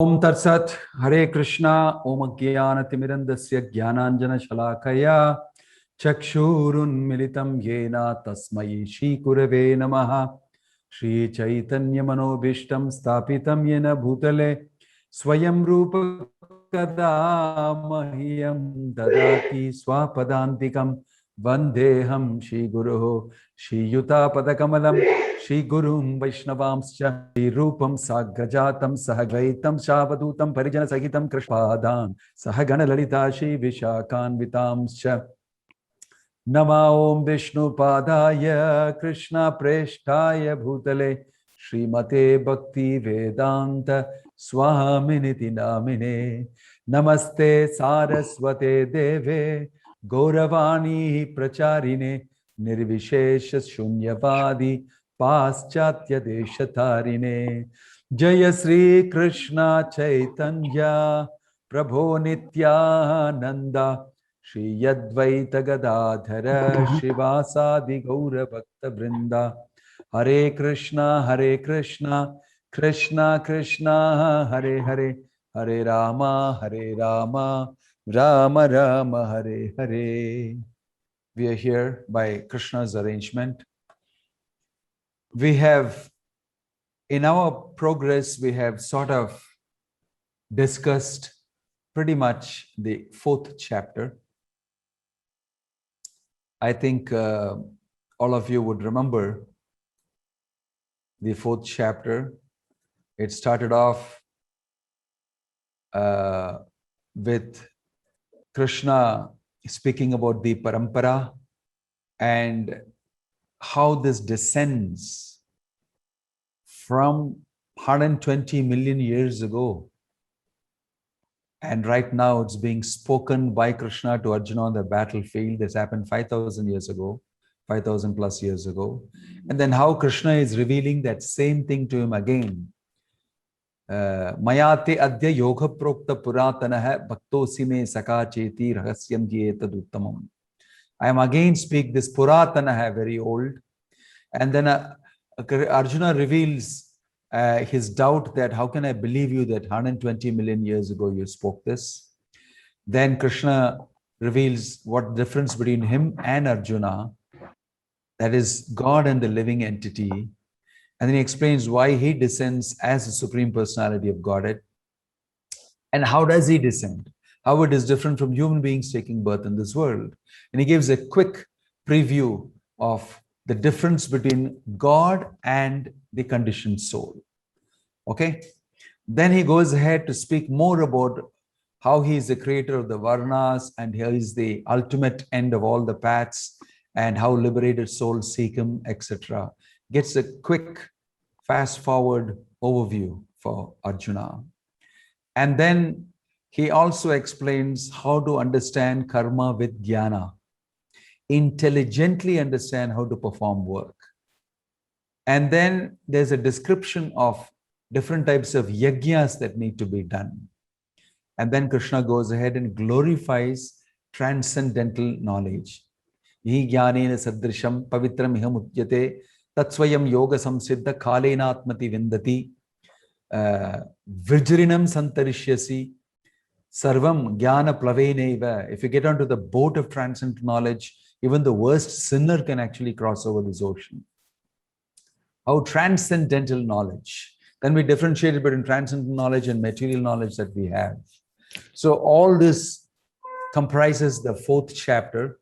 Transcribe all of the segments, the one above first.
Om Tat Sat, Hare Krishna, Om Jnana Timirandasya Jnananjana Shalakaya, Chakshurun Militam Yena Tasmai Shri Gurave Namaha, Shri Chaitanya Manobishtam Stapitam Yena Bhutale, Swayam Rupa Kada Mahiyam Dadati Swapadantikam, Vandeham Shri Guru, Shri Yuta Padakamalam, Shri Gurum Vaishnavamscha Shri Rupam Sagrajatam Sahagaitam Shavadutam Parijana Sahitam Krishpadan Sahagana Lalita Shri Vishakan Vitamscha Nama Om Vishnu Padaya Krishna Preshtaya Bhutale Srimate Bhakti Vedanta Swaminiti Namine Namaste Saraswate Deve Gauravani Pracharine Nirvishesha Shunyavadi Paschatya Deshatarine Jaya Sri Krishna Chaitanya Prabho Nityananda Shri Yadvaita Gadadhara Shivasadi Gaura Bhakta Vrinda Hare Krishna Krishna Krishna Hare Hare Hare Rama Rama Rama Hare Hare. We are here by Krishna's arrangement. We have, in our progress, we have sort of discussed pretty much the 4th chapter. I think all of you would remember the 4th chapter. It started off with Krishna speaking about the parampara and how this descends from 120 million years ago. And right now it's being spoken by Krishna to Arjuna on the battlefield. This happened 5,000 years ago, 5,000 plus years ago. And then how Krishna is revealing that same thing to him again. Mayate adya yoga prokta puratanaha bhaktosi me saka cheti rahasyam jyetad uttamam. I am again speak this puratanaha, very old. And then Arjuna reveals his doubt that how can I believe you that 120 million years ago you spoke this. Then Krishna reveals what the difference between him and Arjuna, that is God and the living entity. And then he explains why he descends as the Supreme Personality of Godhead. And how does he descend? How it is different from human beings taking birth in this world. And he gives a quick preview of the difference between God and the conditioned soul. Okay? Then he goes ahead to speak more about how he is the creator of the Varnas and he is the ultimate end of all the paths and how liberated souls seek him, etc. Gets a quick, fast-forward overview for Arjuna. And then he also explains how to understand karma with jnana. Intelligently understand how to perform work. And then there's a description of different types of yajnas that need to be done. And then Krishna goes ahead and glorifies transcendental knowledge. Hi jnanena sadrisham pavitram iha mutyate tatsvayam yoga samsiddha kalenatmati vindati vijrinam santarishyasi sarvam jnana plaveneva. If you get onto the boat of transcendental knowledge, even the worst sinner can actually cross over this ocean. How transcendental knowledge. Then we differentiate between transcendental knowledge and material knowledge that we have. So all this comprises the 4th chapter.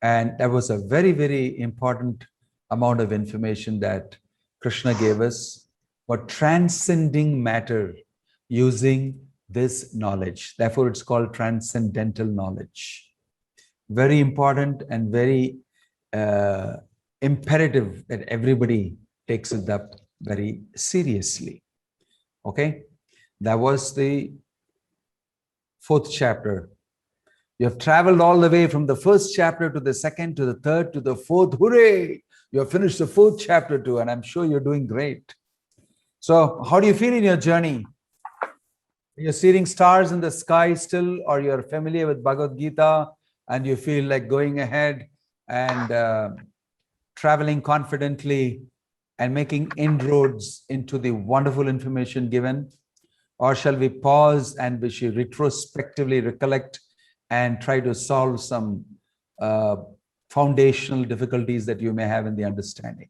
And that was a very, very important amount of information that Krishna gave us for transcending matter using this knowledge. Therefore, it's called transcendental knowledge. Very important and very imperative that everybody takes it up very seriously. Okay? That was the 4th chapter. You have traveled all the way from the 1st chapter to the 2nd, to the 3rd, to the 4th. Hooray! You have finished the 4th chapter too, and I'm sure you're doing great. So, how do you feel in your journey? You're seeing stars in the sky still, or you're familiar with Bhagavad Gita and you feel like going ahead and traveling confidently and making inroads into the wonderful information given? Or shall we pause and we should retrospectively recollect and try to solve some foundational difficulties that you may have in the understanding?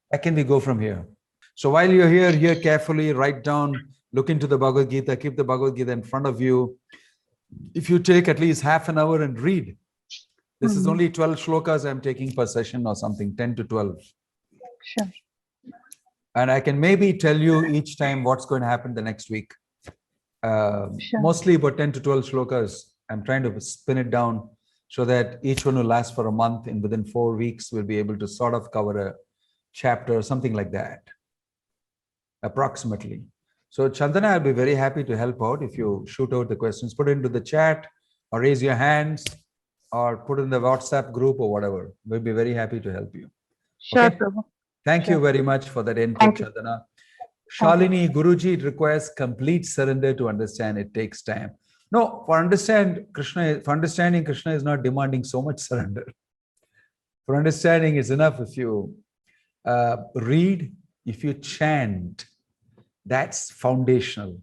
Where can we go from here? So while you're here, hear carefully, write down, look into the Bhagavad Gita, keep the Bhagavad Gita in front of you. If you take at least half an hour and read, this is only 12 shlokas I'm taking per session or something, 10 to 12. Sure. And I can maybe tell you each time what's going to happen the next week. Sure. Mostly about 10 to 12 shlokas. I'm trying to spin it down so that each one will last for a month, and within 4 weeks, we'll be able to sort of cover a chapter or something like that, approximately. So Chandana, I'll be very happy to help out if you shoot out the questions, put it into the chat or raise your hands or put it in the WhatsApp group or whatever. We'll be very happy to help you. Sure, Okay? Prabhu. Thank you very much for that input, Chandana. Shalini, Guruji, it requires complete surrender to understand. It takes time. No, for understanding Krishna is not demanding so much surrender. For understanding, it's enough if you read, if you chant. That's foundational.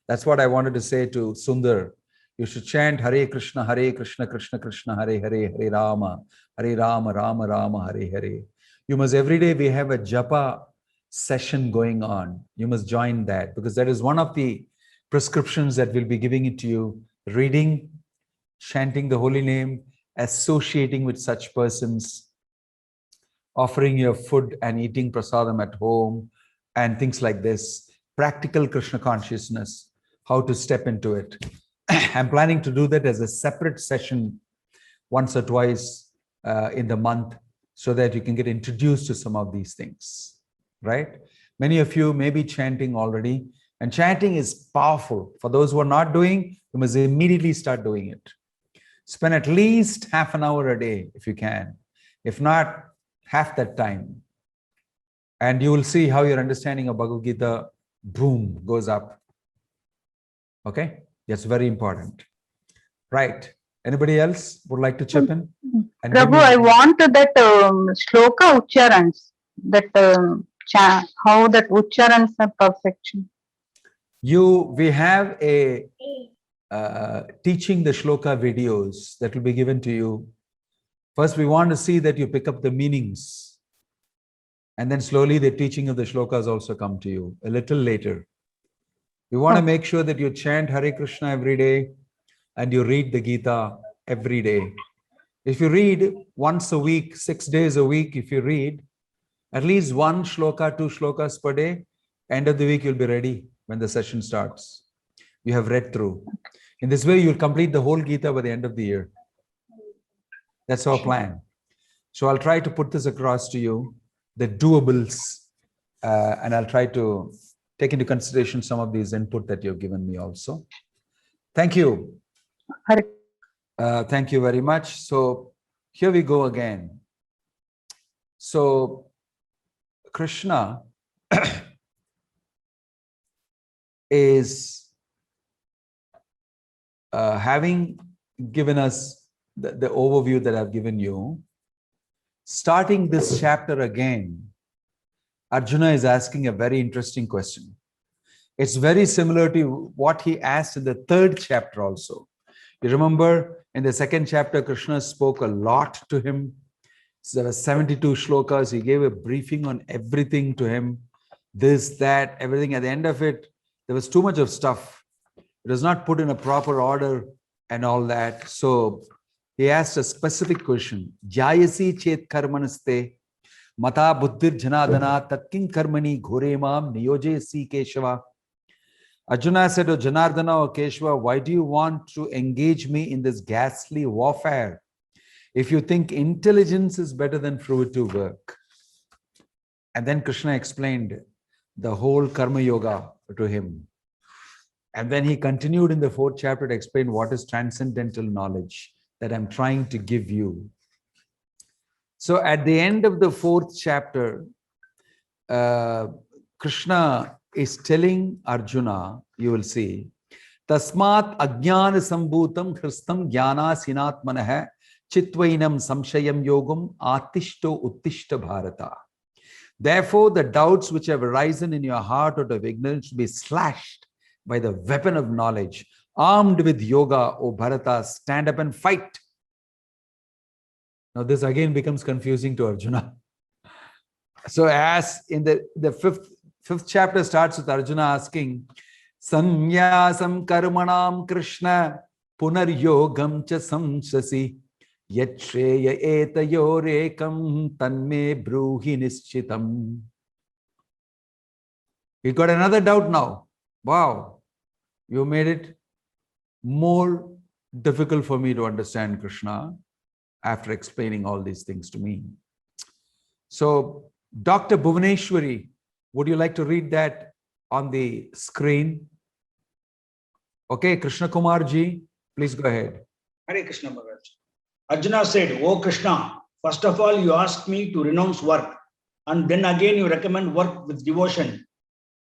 That's what I wanted to say to Sundar. You should chant Hare Krishna, Krishna Krishna, Hare Hare, Hare Rama, Rama Rama, Hare Hare. You must every day we have a japa session going on. You must join that, because that is one of the prescriptions that we'll be giving it to you. Reading, chanting the holy name, associating with such persons, offering your food and eating prasadam at home, and things like this. Practical Krishna consciousness, how to step into it. I'm planning to do that as a separate session once or twice in the month, so that you can get introduced to some of these things, right? Many of you may be chanting already, and chanting is powerful. For those who are not doing, you must immediately start doing it. Spend at least half an hour a day if you can. If not, half that time. And you will see how your understanding of Bhagavad Gita, boom, goes up. Okay? That's very important. Right. Anybody else would like to chip in? And Prabhu, I want that shloka ucharans, that how that ucharans are perfection. We have a teaching the shloka videos that will be given to you. First, we want to see that you pick up the meanings. And then slowly the teaching of the shlokas also come to you a little later. We want to make sure that you chant Hare Krishna every day and you read the Gita every day. If you read once a week, 6 days a week, if you read at least 1 shloka, 2 shlokas per day, end of the week you'll be ready when the session starts. You have read through. In this way, you'll complete the whole Gita by the end of the year. That's our plan. So I'll try to put this across to you, the doables, and I'll try to take into consideration some of these input that you've given me also. Thank you. Thank you very much. So here we go again. So Krishna is having given us the overview that I've given you. Starting this chapter again, Arjuna is asking a very interesting question. It's very similar to what he asked in the 3rd chapter also. You remember in the 2nd chapter, Krishna spoke a lot to him. There were 72 shlokas. He gave a briefing on everything to him. This, that, everything. At the end of it, there was too much of stuff. It was not put in a proper order and all that. So he asked a specific question. Jayasi chet karmanaste mata buddhir janadana tatkin karmani ghoremam niyojesi keshava. Arjuna said to Janardana or Keshava, why do you want to engage me in this ghastly warfare if you think intelligence is better than fruitive work? And then Krishna explained the whole karma yoga to him. And then he continued in the 4th chapter to explain what is transcendental knowledge that I'm trying to give you. So at the end of the 4th chapter, Krishna is telling Arjuna, you will see, Tasmat ajnana sambhutam khristam jnana sinatmanah chitvainam samshayam yogam atishto uttishta bharata. Therefore, the doubts which have arisen in your heart out of ignorance should be slashed by the weapon of knowledge. Armed with yoga, O Bharata, stand up and fight. Now this again becomes confusing to Arjuna. So as in the fifth chapter starts with Arjuna asking, Sanyasam karmanam Krishna punaryogam cha samsasi yachreya etayorekam tanme bruhi nischitam. He got another doubt now. Wow, you made it more difficult for me to understand Krishna after explaining all these things to me. So, Dr. Bhuvaneshwari, would you like to read that on the screen? Okay, Krishna Kumar ji, please go ahead. Hare Krishna Maharaj. Arjuna said, "O Krishna, first of all, you asked me to renounce work, and then again you recommend work with devotion.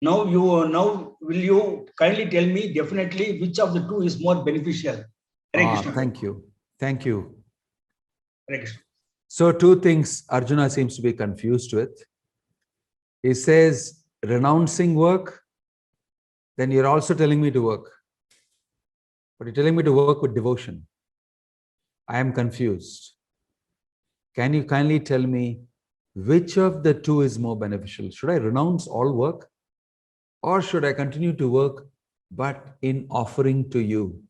Now will you kindly tell me definitely which of the two is more beneficial?" Hare Krishna. Thank you. Thank you. Hare Krishna. So two things Arjuna seems to be confused with. He says, renouncing work, then you're also telling me to work. But you're telling me to work with devotion. I am confused. Can you kindly tell me which of the two is more beneficial? Should I renounce all work? Or should I continue to work, but in offering to you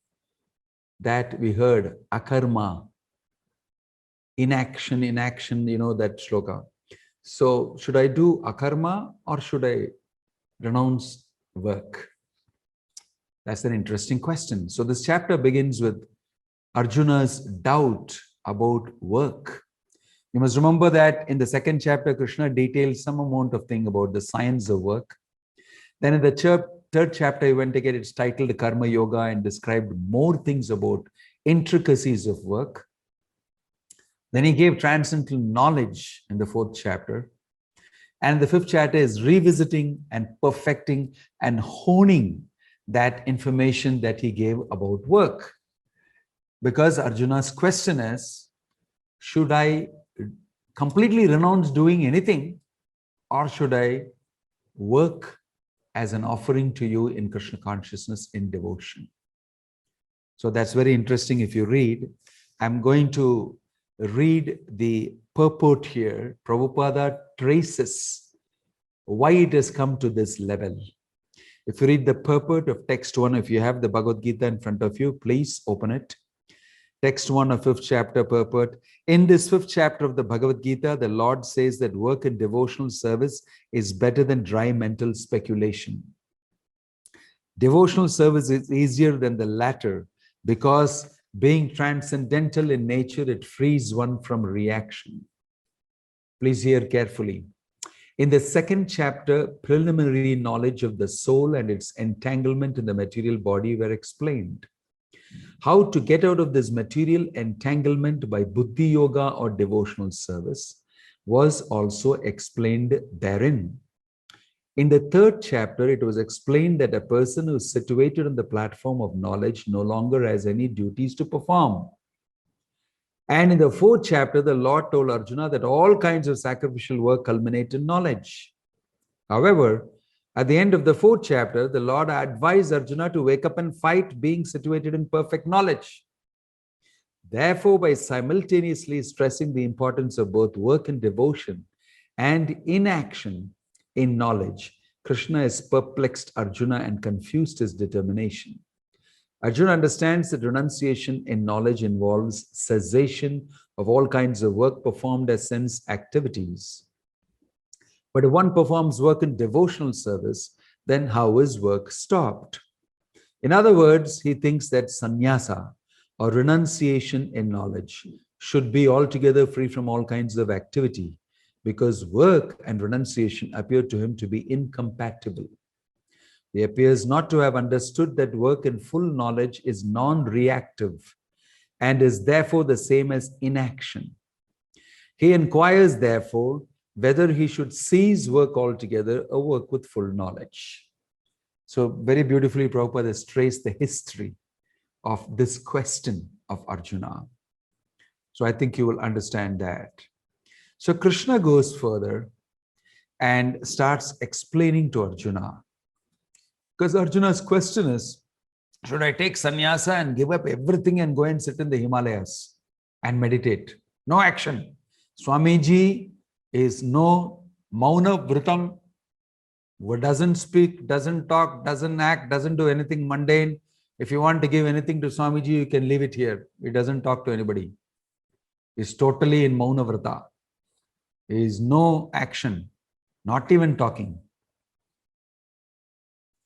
that we heard, akarma, inaction, you know that shloka. So should I do akarma or should I renounce work? That's an interesting question. So this chapter begins with Arjuna's doubt about work. You must remember that in the second chapter, Krishna details some amount of thing about the science of work. Then in the third chapter, he went to get its titled Karma Yoga and described more things about intricacies of work. Then he gave transcendental knowledge in the fourth chapter. And the fifth chapter is revisiting and perfecting and honing that information that he gave about work. Because Arjuna's question is, should I completely renounce doing anything, or should I work as an offering to you in Krishna consciousness in devotion? So that's very interesting. If you read, I'm going to read the purport here. Prabhupada traces why it has come to this level. If you read the purport of text 1, if you have the Bhagavad Gita in front of you, please open it. Text 1 of 5th chapter purport. In this 5th chapter of the Bhagavad Gita, the Lord says that work in devotional service is better than dry mental speculation. Devotional service is easier than the latter because being transcendental in nature, it frees one from reaction. Please hear carefully. In the 2nd chapter, preliminary knowledge of the soul and its entanglement in the material body were explained. How to get out of this material entanglement by buddhi yoga or devotional service was also explained therein. In the 3rd chapter, it was explained that a person who is situated on the platform of knowledge no longer has any duties to perform. And in the 4th chapter, the Lord told Arjuna that all kinds of sacrificial work culminate in knowledge. However, at the end of the 4th chapter, the Lord advised Arjuna to wake up and fight, being situated in perfect knowledge. Therefore, by simultaneously stressing the importance of both work and devotion and inaction in knowledge, Krishna has perplexed Arjuna and confused his determination. Arjuna understands that renunciation in knowledge involves cessation of all kinds of work performed as sense activities. But if one performs work in devotional service, then how is work stopped? In other words, he thinks that sannyasa or renunciation in knowledge should be altogether free from all kinds of activity, because work and renunciation appear to him to be incompatible. He appears not to have understood that work in full knowledge is non-reactive and is therefore the same as inaction. He inquires, therefore, whether he should cease work altogether or work with full knowledge. So very beautifully, Prabhupada has traced the history of this question of Arjuna. So I think you will understand that. So Krishna goes further and starts explaining to Arjuna Because Arjuna's question is, should I take sannyasa and give up everything and go and sit in the Himalayas and meditate? No action. Swamiji is no mauna vritam, doesn't speak, doesn't talk, doesn't act, doesn't do anything mundane. If you want to give anything to Swamiji, you can leave it here. He doesn't talk to anybody. He's totally in mauna vrata. There is no action, not even talking.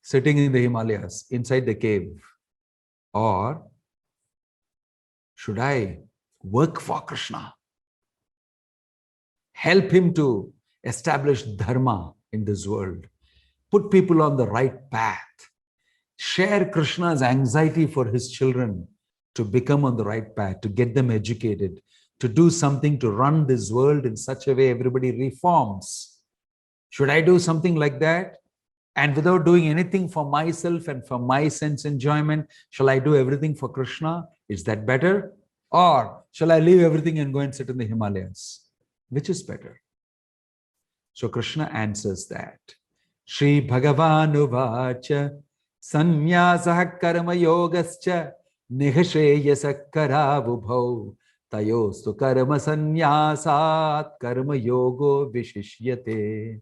Sitting in the Himalayas, inside the cave. Or should I work for Krishna? Help him to establish dharma in this world. Put people on the right path. Share Krishna's anxiety for his children to become on the right path, to get them educated, to do something to run this world in such a way everybody reforms. Should I do something like that? And without doing anything for myself and for my sense enjoyment, shall I do everything for Krishna? Is that better? Or shall I leave everything and go and sit in the Himalayas? Which is better? So Krishna answers that. Shri Bhagavanu Vacha Sannyasah Karma Yogascha Nihasheyasa Karavubhau Tayostu Karma Sannyasat Karma Yogo Vishishyate.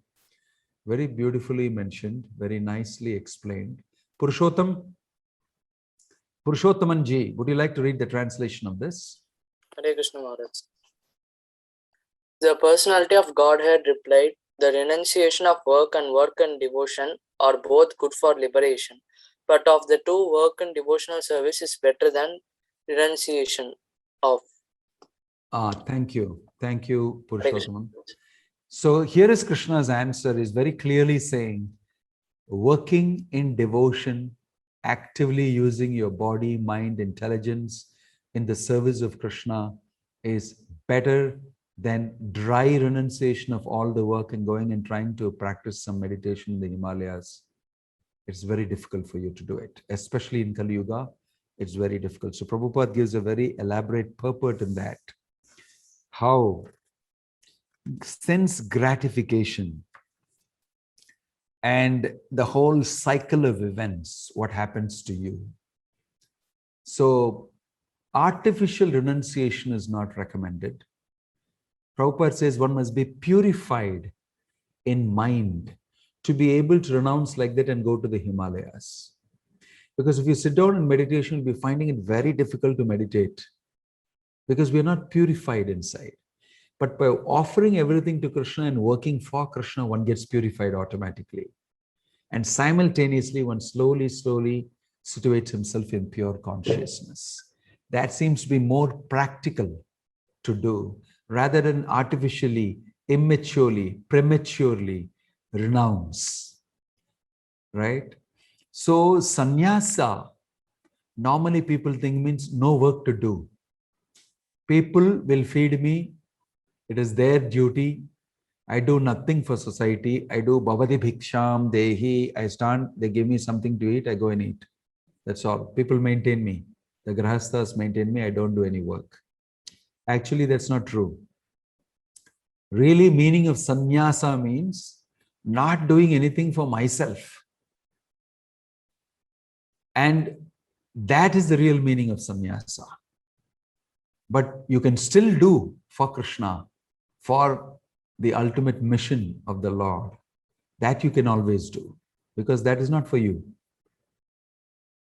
Very beautifully mentioned, very nicely explained. Purushottam, Purushothamanji, would you like to read the translation of this? Hare Krishna Maharaj. The personality of Godhead replied, the renunciation of work and devotion are both good for liberation. But of the two, work and devotional service is better than renunciation of. Thank you. Thank you, Purushottam. So here is Krishna's answer, is very clearly saying, working in devotion, actively using your body, mind, intelligence in the service of Krishna is better than dry renunciation of all the work and going and trying to practice some meditation in the Himalayas. It's very difficult for you to do it, especially in Kali Yuga. It's very difficult. So Prabhupada gives a very elaborate purport in that. How sense gratification and the whole cycle of events, what happens to you. So artificial renunciation is not recommended. Prabhupada says one must be purified in mind to be able to renounce like that and go to the Himalayas. Because if you sit down in meditation, you'll be finding it very difficult to meditate because we are not purified inside. But by offering everything to Krishna and working for Krishna, one gets purified automatically. And simultaneously, one slowly situates himself in pure consciousness. That seems to be more practical to do rather than artificially, immaturely, prematurely renounce. Right? So sannyasa, normally people think means no work to do. People will feed me. It is their duty. I do nothing for society. I do bhavati bhiksham dehi. I stand, they give me something to eat, I go and eat. That's all. People maintain me. The grahasthas maintain me. I don't do any work. Actually, that's not true. Really, meaning of sannyasa means not doing anything for myself. And that is the real meaning of sannyasa. But you can still do for Krishna, for the ultimate mission of the Lord. That you can always do, because that is not for you.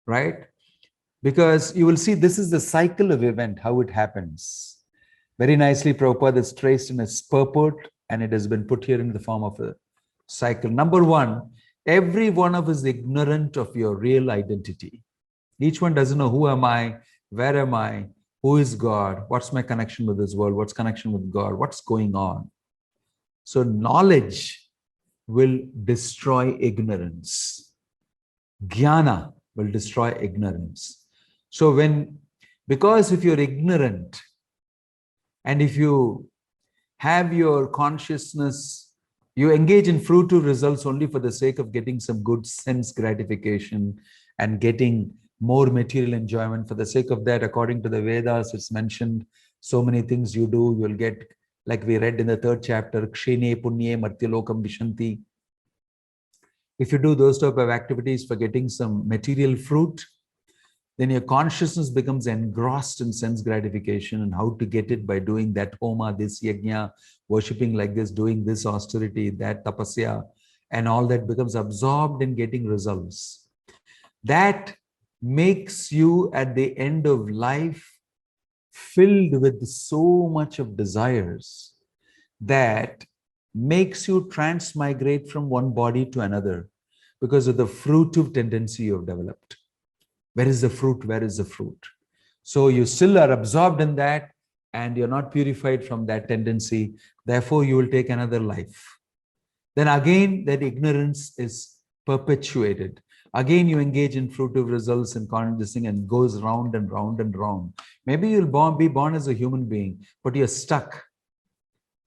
Right? Because you will see this is the cycle of event, how it happens. Very nicely, Prabhupada is traced in its purport, and it has been put here in the form of a cycle. Number one, every one of us is ignorant of your real identity. Each one doesn't know who am I, where am I, who is God, what's my connection with this world, what's connection with God, what's going on. So knowledge will destroy ignorance. Jnana will destroy ignorance. So because if you're ignorant and if you have your consciousness, you engage in fruitive results only for the sake of getting some good sense gratification and getting more material enjoyment. For the sake of that, according to the Vedas, it's mentioned so many things you do, you'll get, like we read in the 3rd chapter, Kshine Punye Martyalokam Vishanti. If you do those type of activities for getting some material fruit, then your consciousness becomes engrossed in sense gratification and how to get it by doing that homa, this yajna, worshipping like this, doing this austerity, that tapasya, and all that becomes absorbed in getting results. That makes you at the end of life filled with so much of desires that makes you transmigrate from one body to another because of the fruitive tendency you've developed. Where is the fruit? Where is the fruit? So you still are absorbed in that and you're not purified from that tendency. Therefore, you will take another life. Then again, that ignorance is perpetuated. Again, you engage in fruitive results and conditioning and goes round and round and round. Maybe you'll be born as a human being, but you're stuck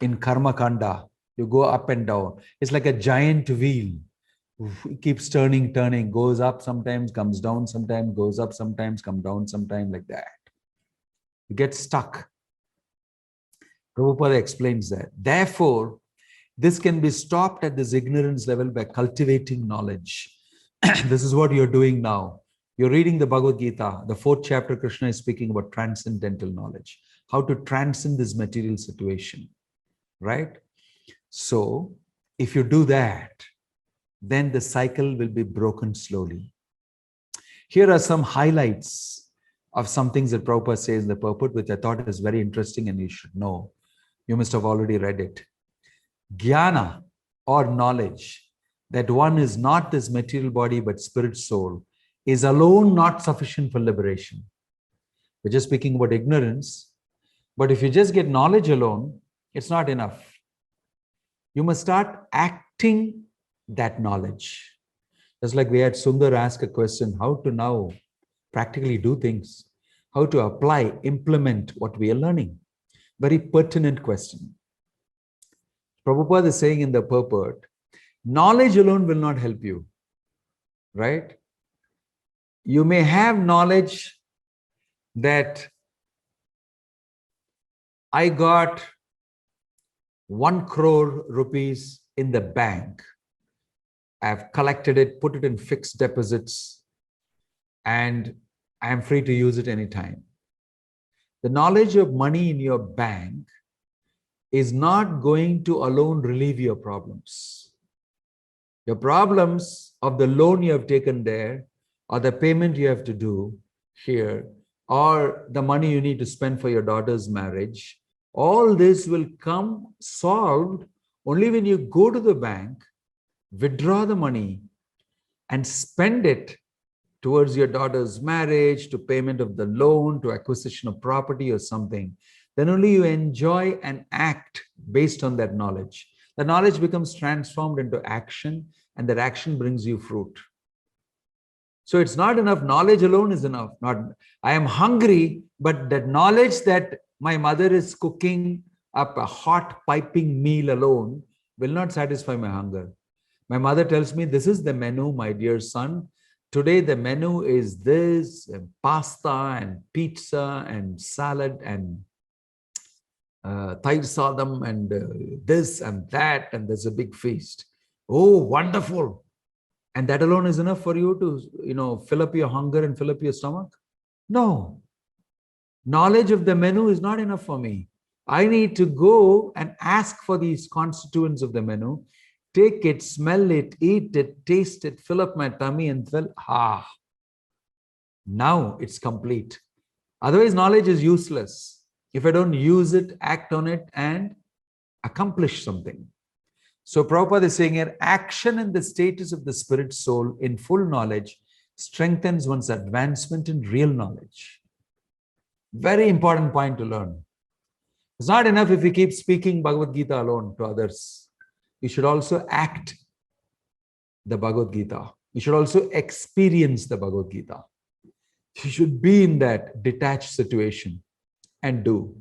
in karma kanda. You go up and down. It's like a giant wheel. It keeps turning, goes up sometimes, comes down sometimes, goes up sometimes, comes down sometimes, like that. You get stuck. Prabhupada explains that. Therefore, this can be stopped at this ignorance level by cultivating knowledge. This is what you're doing now. You're reading the Bhagavad Gita. The 4th chapter, Krishna is speaking about transcendental knowledge, how to transcend this material situation, right? So, if you do that, then the cycle will be broken slowly. Here are some highlights of some things that Prabhupada says in the purport, which I thought is very interesting and you should know. You must have already read it. Jnana, or knowledge, that one is not this material body but spirit soul, is alone not sufficient for liberation. We're just speaking about ignorance, but if you just get knowledge alone, it's not enough. You must start acting that knowledge. Just like we had Sundar ask a question, how to now practically do things, how to apply, implement what we are learning. Very pertinent question. Prabhupada is saying in the purport, knowledge alone will not help you, right? You may have knowledge that I got 1 crore rupees in the bank. I've collected it, put it in fixed deposits, and I am free to use it anytime. The knowledge of money in your bank is not going to alone relieve your problems. Your problems of the loan you have taken there, or the payment you have to do here, or the money you need to spend for your daughter's marriage, all this will come solved only when you go to the bank, withdraw the money and spend it towards your daughter's marriage, to payment of the loan, to acquisition of property or something. Then only you enjoy and act based on that knowledge. The knowledge becomes transformed into action, and that action brings you fruit. So it's not enough. Knowledge alone is enough. Not, I am hungry, but that knowledge that my mother is cooking up a hot piping meal alone will not satisfy my hunger. My mother tells me, this is the menu, my dear son. Today the menu is this, and pasta and pizza and salad and Thai sadam and this and that, and there's a big feast. Oh, wonderful. And that alone is enough for you to, fill up your hunger and fill up your stomach? No. Knowledge of the menu is not enough for me. I need to go and ask for these constituents of the menu, take it, smell it, eat it, taste it, fill up my tummy and now it's complete. Otherwise, knowledge is useless if I don't use it, act on it, and accomplish something. So Prabhupada is saying here, action in the status of the spirit soul in full knowledge strengthens one's advancement in real knowledge. Very important point to learn. It's not enough if we keep speaking Bhagavad Gita alone to others. You should also act the Bhagavad Gita. You should also experience the Bhagavad Gita. You should be in that detached situation and do.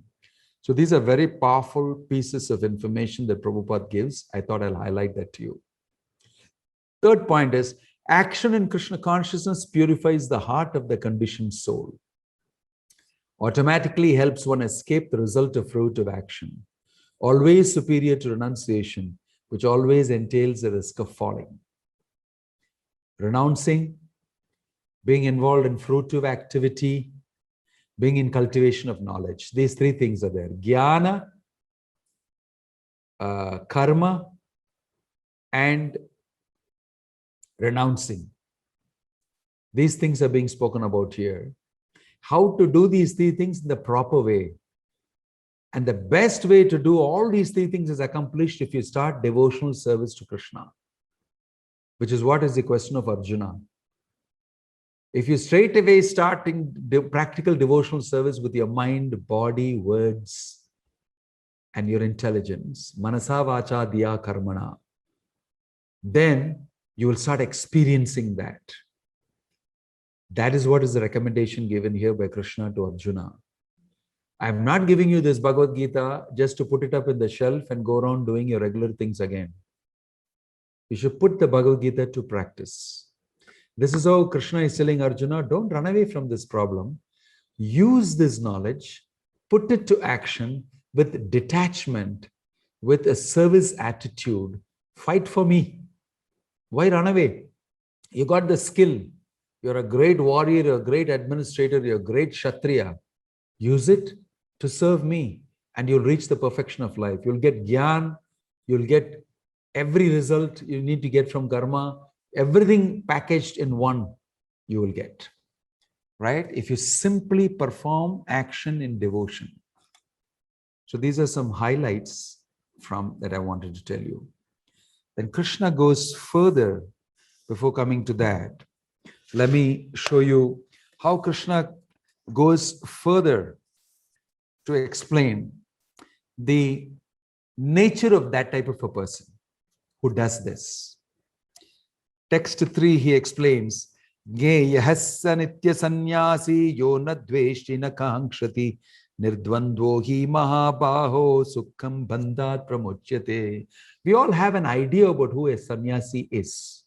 So these are very powerful pieces of information that Prabhupada gives. I thought I'll highlight that to you. Third point is, action in Krishna consciousness purifies the heart of the conditioned soul. Automatically helps one escape the result of fruit of action. Always superior to renunciation, which always entails the risk of falling. renouncing, being involved in fruitive activity, being in cultivation of knowledge. These three things are there. Jnana, karma, and renouncing. These things are being spoken about here. How to do these three things in the proper way. And the best way to do all these three things is accomplished if you start devotional service to Krishna, which is what is the question of Arjuna. If you straight away starting practical devotional service with your mind, body, words, and your intelligence, manasa vacha diya karmana, then you will start experiencing that. That is what is the recommendation given here by Krishna to Arjuna. I'm not giving you this Bhagavad Gita just to put it up in the shelf and go around doing your regular things again. You should put the Bhagavad Gita to practice. This is how Krishna is telling Arjuna, don't run away from this problem. Use this knowledge, put it to action with detachment, with a service attitude. Fight for me. Why run away? You got the skill. You're a great warrior, you're a great administrator, you're a great Kshatriya. Use it to serve me and you'll reach the perfection of life. You'll get jnana, you'll get every result you need to get from karma, everything packaged in one you will get, right? If you simply perform action in devotion. So these are some highlights from that I wanted to tell you. Then Krishna goes further before coming to that. Let me show you how Krishna goes further to explain the nature of that type of a person who does this. Text 3, he explains, Geyahassa nitya sannyasi yo na dveshti na kankshati nirdvandvo hi mahabaho sukham bandhat pramochyate. We all have an idea about who a sannyasi is.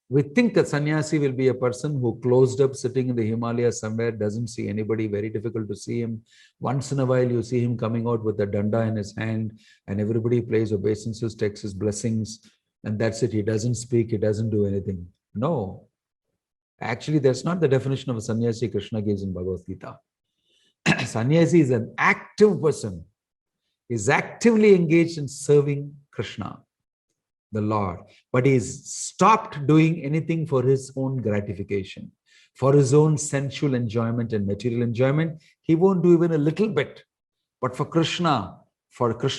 We think that sannyasi will be a person who closed up sitting in the Himalayas somewhere, doesn't see anybody, very difficult to see him. Once in a while, you see him coming out with a danda in his hand and everybody plays obeisances, takes his blessings, and that's it. He doesn't speak, he doesn't do anything. No. Actually, that's not the definition of a sannyasi Krishna gives in Bhagavad Gita. Sannyasi is an active person. He's actively engaged in serving Krishna, the Lord, but he's stopped doing anything for his own gratification, for his own sensual enjoyment and material enjoyment. He won't do even a little bit, but for Krishna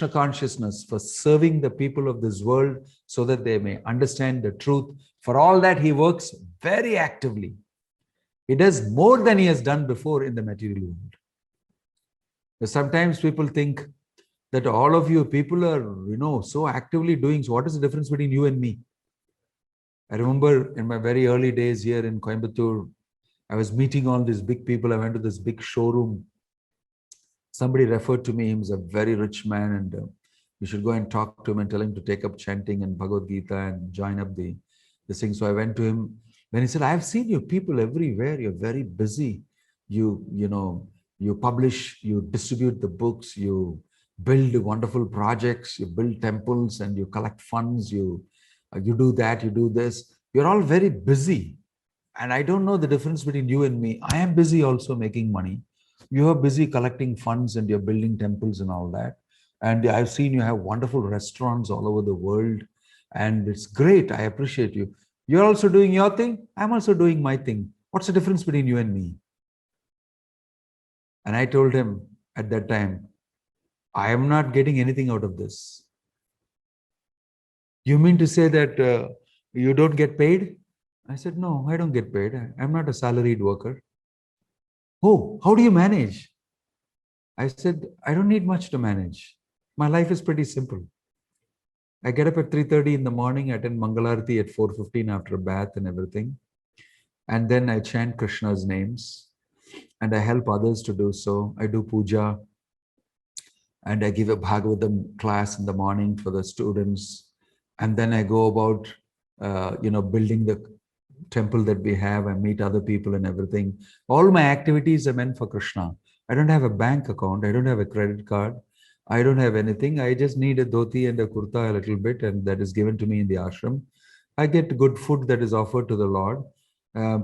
consciousness, for serving the people of this world so that they may understand the truth. For all that, he works very actively. He does more than he has done before in the material world. Sometimes people think that all of you people are, so actively doing. So what is the difference between you and me? I remember in my very early days here in Coimbatore, I was meeting all these big people. I went to this big showroom. Somebody referred to me. He was a very rich man and we should go and talk to him and tell him to take up chanting and Bhagavad Gita and join up this thing. So I went to him. When he said, I've seen you people everywhere. You're very busy. You publish, you distribute the books, you build wonderful projects, you build temples and you collect funds, you do that, you do this. You're all very busy. And I don't know the difference between you and me. I am busy also making money. You are busy collecting funds and you're building temples and all that. And I've seen you have wonderful restaurants all over the world. And it's great. I appreciate you. You're also doing your thing. I'm also doing my thing. What's the difference between you and me? And I told him at that time, I am not getting anything out of this. You mean to say that you don't get paid? I said, no, I don't get paid. I'm not a salaried worker. Oh, how do you manage? I said, I don't need much to manage. My life is pretty simple. I get up at 3:30 in the morning, I attend Mangalarti at 4:15 after a bath and everything. And then I chant Krishna's names and I help others to do so. I do puja. And I give a Bhagavatam class in the morning for the students. And then I go about, building the temple that we have. I meet other people and everything. All my activities are meant for Krishna. I don't have a bank account. I don't have a credit card. I don't have anything. I just need a dhoti and a kurta a little bit. And that is given to me in the ashram. I get good food that is offered to the Lord.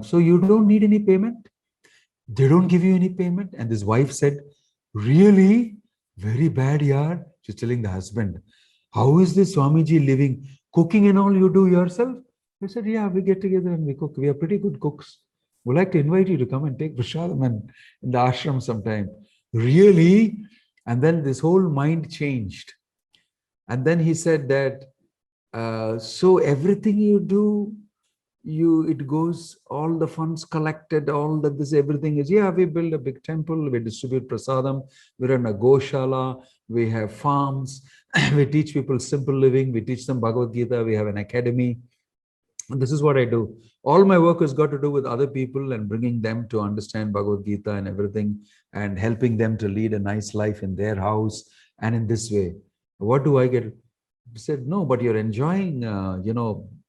So you don't need any payment. They don't give you any payment. And this wife said, really? Very bad, yaar. She's telling the husband, how is this Swamiji living? Cooking and all you do yourself? He said, yeah, we get together and we cook. We are pretty good cooks. We'd like to invite you to come and take prasadam in the ashram sometime. Really? And then this whole mind changed. And then he said that, so everything you do, it goes, all the funds collected, all that this, everything is, yeah, we build a big temple, we distribute prasadam, we run a goshala, we have farms, we teach people simple living, we teach them Bhagavad Gita, we have an academy. And this is what I do. All my work has got to do with other people and bringing them to understand Bhagavad Gita and everything and helping them to lead a nice life in their house. And in this way, what do I get? He said, no, but you're enjoying,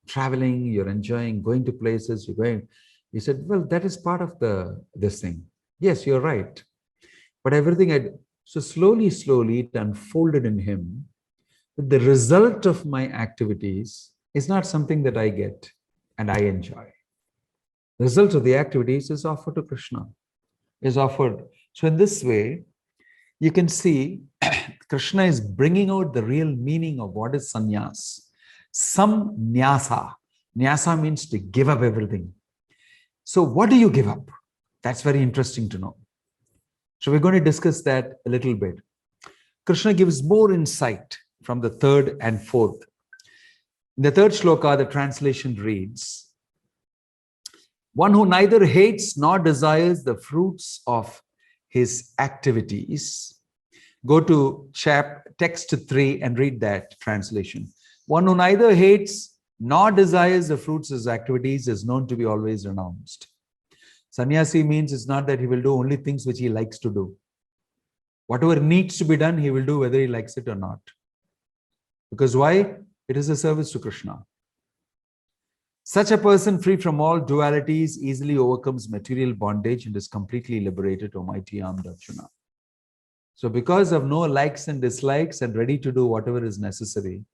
traveling, you're enjoying going to places, you're going. He said, well, that is part of this thing. Yes, you're right. But everything, so slowly, it unfolded in him that the result of my activities is not something that I get and I enjoy. The result of the activities is offered to Krishna, is offered. So in this way, you can see Krishna is bringing out the real meaning of what is sannyas. Some nyasa. Nyasa means to give up everything. So what do you give up? That's very interesting to know. So we're going to discuss that a little bit. Krishna gives more insight from the third and fourth. In the third shloka, the translation reads, one who neither hates nor desires the fruits of his activities. Go to text 3 and read that translation. One who neither hates nor desires the fruits of his activities is known to be always renounced. Sannyasi means it's not that he will do only things which he likes to do. Whatever needs to be done, he will do whether he likes it or not. Because why? It is a service to Krishna. Such a person, free from all dualities, easily overcomes material bondage and is completely liberated, O mighty armed Arjuna. So because of no likes and dislikes and ready to do whatever is necessary,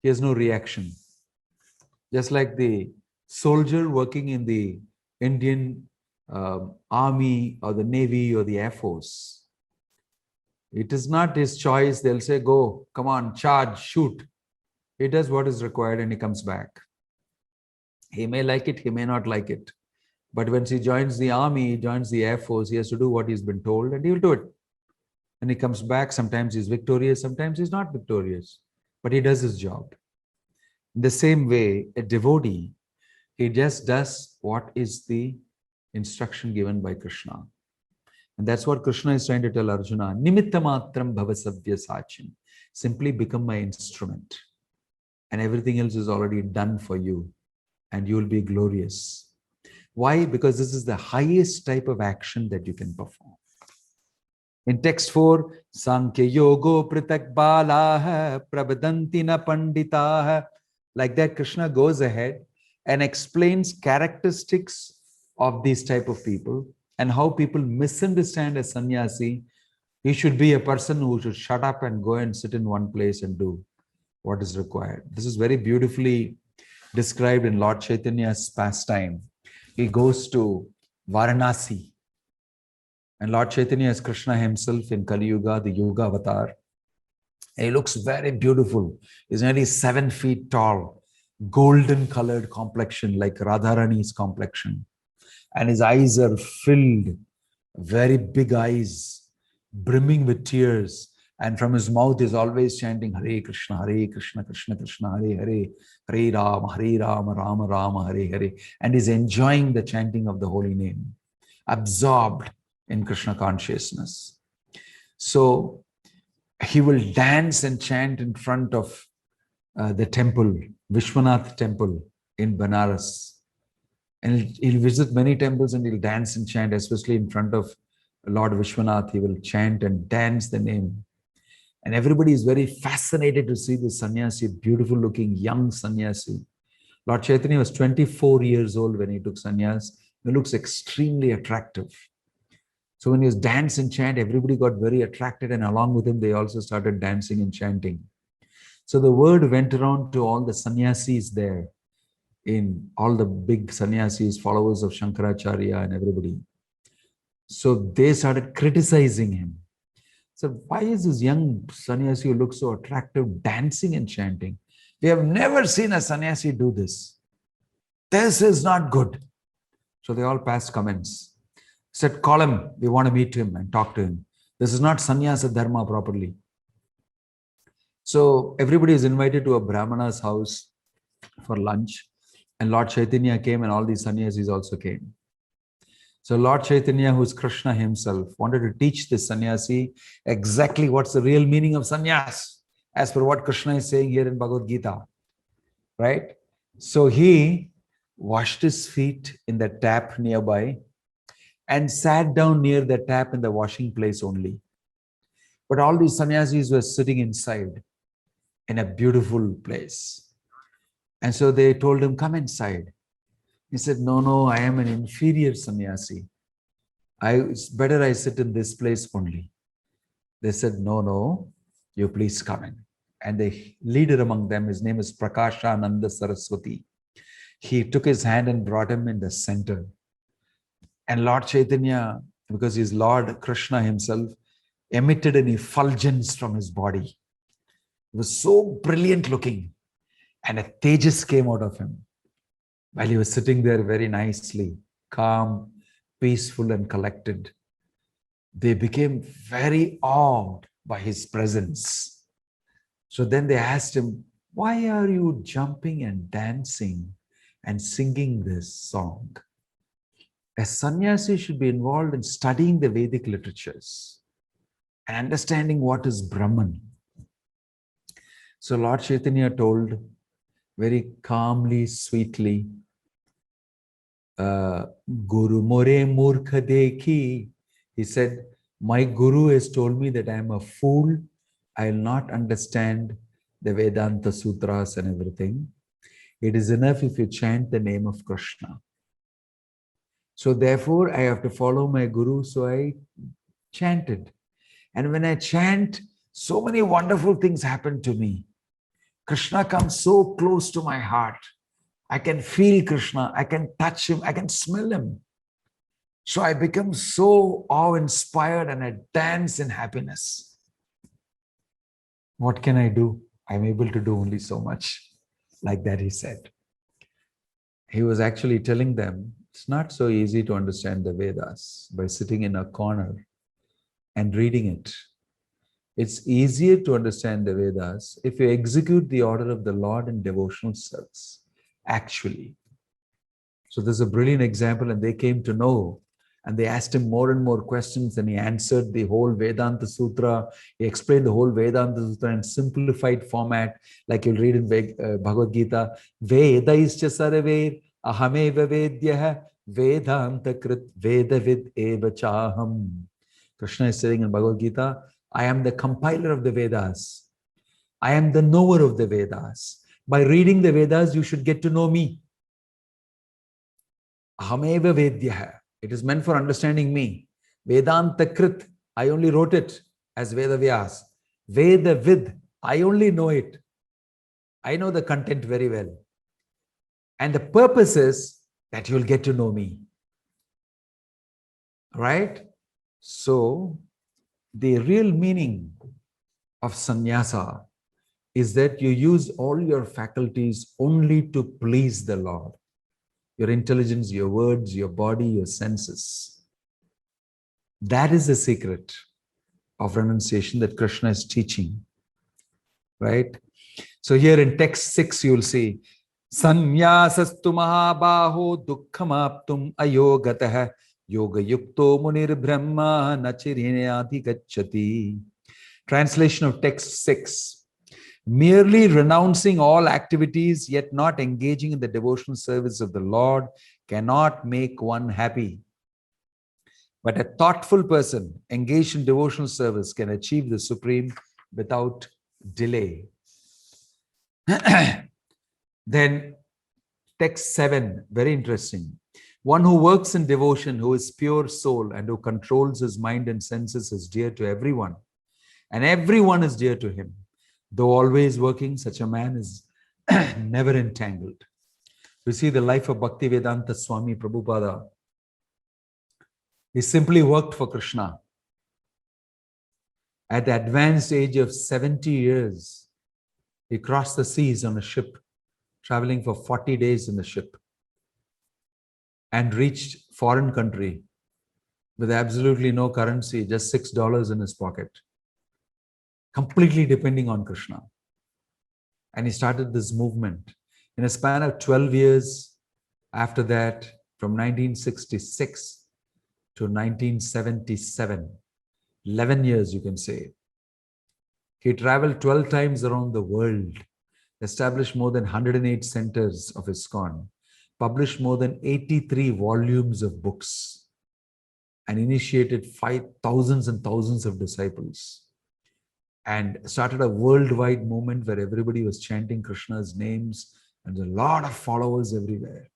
he has no reaction. Just like the soldier working in the Indian army or the navy or the air force. It is not his choice. They'll say, go, come on, charge, shoot. He does what is required and he comes back. He may like it, he may not like it. But when he joins the army, he joins the air force, he has to do what he's been told and he'll do it. And he comes back. Sometimes he's victorious, sometimes he's not victorious. But he does his job. In the same way, a devotee, he just does what is the instruction given by Krishna. And that's what Krishna is trying to tell Arjuna. Nimitta matram bhavasavya sachin. Simply become my instrument. And everything else is already done for you. And you will be glorious. Why? Because this is the highest type of action that you can perform. In text 4, Sankhya yogo pritak balaha prabhadanti na panditaha. Like that, Krishna goes ahead and explains characteristics of these type of people and how people misunderstand a sannyasi. He should be a person who should shut up and go and sit in one place and do what is required. This is very beautifully described in Lord Chaitanya's pastime. He goes to Varanasi. And Lord Chaitanya is Krishna himself in Kali Yuga, the Yuga avatar. And he looks very beautiful. He's nearly 7 feet tall, golden colored complexion like Radharani's complexion. And his eyes are filled, very big eyes, brimming with tears. And from his mouth is always chanting Hare Krishna, Krishna Krishna, Hare Hare, Hare Rama, Rama Rama, Hare Hare. And he's enjoying the chanting of the holy name, absorbed in Krishna consciousness. So he will dance and chant in front of the temple, Vishwanath temple in Banaras. And he'll visit many temples and he'll dance and chant, especially in front of Lord Vishwanath. He will chant and dance the name. And everybody is very fascinated to see this sannyasi, beautiful looking young sannyasi. Lord Chaitanya was 24 years old when he took sannyas. He looks extremely attractive. So when he was dance and chant, everybody got very attracted, and along with him, they also started dancing and chanting. So the word went around to all the sannyasis there in all the big sannyasis, followers of Shankaracharya and everybody. So they started criticizing him. So why is this young sannyasi who looks so attractive dancing and chanting? We have never seen a sannyasi do this. This is not good. So they all passed comments. Said, call him. We want to meet him and talk to him. This is not sannyasa dharma properly. So everybody is invited to a Brahmana's house for lunch. And Lord Chaitanya came and all these sannyasis also came. So Lord Chaitanya, who is Krishna himself, wanted to teach this sannyasi exactly what's the real meaning of sannyas, as per what Krishna is saying here in Bhagavad Gita. Right? So he washed his feet in the tap nearby and sat down near the tap in the washing place only. But all these sannyasis were sitting inside in a beautiful place. And so they told him, come inside. He said, no, I am an inferior sannyasi. It's better I sit in this place only. They said, no, you please come in. And the leader among them, his name is Prakashananda Saraswati. He took his hand and brought him in the center. And Lord Chaitanya, because he's Lord Krishna himself, emitted an effulgence from his body. It was so brilliant looking. And a tejas came out of him while he was sitting there very nicely, calm, peaceful and collected. They became very awed by his presence. So then they asked him, why are you jumping and dancing and singing this song? A sannyasi should be involved in studying the Vedic literatures and understanding what is Brahman. So Lord Chaitanya told very calmly, sweetly, Guru more murkha dekhi. He said, my Guru has told me that I am a fool. I will not understand the Vedanta sutras and everything. It is enough if you chant the name of Krishna. So therefore, I have to follow my Guru. So I chanted. And when I chant, so many wonderful things happen to me. Krishna comes so close to my heart. I can feel Krishna. I can touch him. I can smell him. So I become so awe-inspired and I dance in happiness. What can I do? I'm able to do only so much. Like that he said. He was actually telling them, it's not so easy to understand the Vedas by sitting in a corner and reading it. It's easier to understand the Vedas if you execute the order of the Lord in devotional service, actually. So there's a brilliant example, and they came to know, and they asked him more and more questions, and he answered the whole Vedanta Sutra. He explained the whole Vedanta Sutra in simplified format, like you'll read in Bhagavad Gita, Vedaischa sarve ahameva vedyah Vedanta krit vedavid eva chaham. Krishna is saying in Bhagavad Gita, I am the compiler of the Vedas. I am the knower of the Vedas. By reading the Vedas, you should get to know me. Ahameva vedyah. It is meant for understanding me. Vedanta krit. I only wrote it as Vedavyas. Vedavid. I only know it. I know the content very well. And the purpose is that you'll get to know me. Right? So, the real meaning of sannyasa is that you use all your faculties only to please the Lord. Your intelligence, your words, your body, your senses. That is the secret of renunciation that Krishna is teaching. Right? So here in text 6, you'll see, Sanyasastu mahabaho dukkhamaptum ayogatah yoga yukto munir brahma nachirinyati gacchati. Translation of text 6. Merely renouncing all activities yet not engaging in the devotional service of the Lord cannot make one happy. But a thoughtful person engaged in devotional service can achieve the supreme without delay. Then text 7, very interesting. One who works in devotion, who is pure soul and who controls his mind and senses is dear to everyone. And everyone is dear to him. Though always working, such a man is never entangled. We see the life of Bhakti Vedanta Swami Prabhupada. He simply worked for Krishna. At the advanced age of 70 years, he crossed the seas on a ship, traveling for 40 days in the ship, and reached foreign country with absolutely no currency, just $6 in his pocket, completely depending on Krishna. And he started this movement. In a span of 12 years after that, from 1966 to 1977, 11 years you can say, he traveled 12 times around the world, established more than 108 centers of ISKCON, published more than 83 volumes of books, and initiated thousands and thousands of disciples, and started a worldwide movement where everybody was chanting Krishna's names, and a lot of followers everywhere.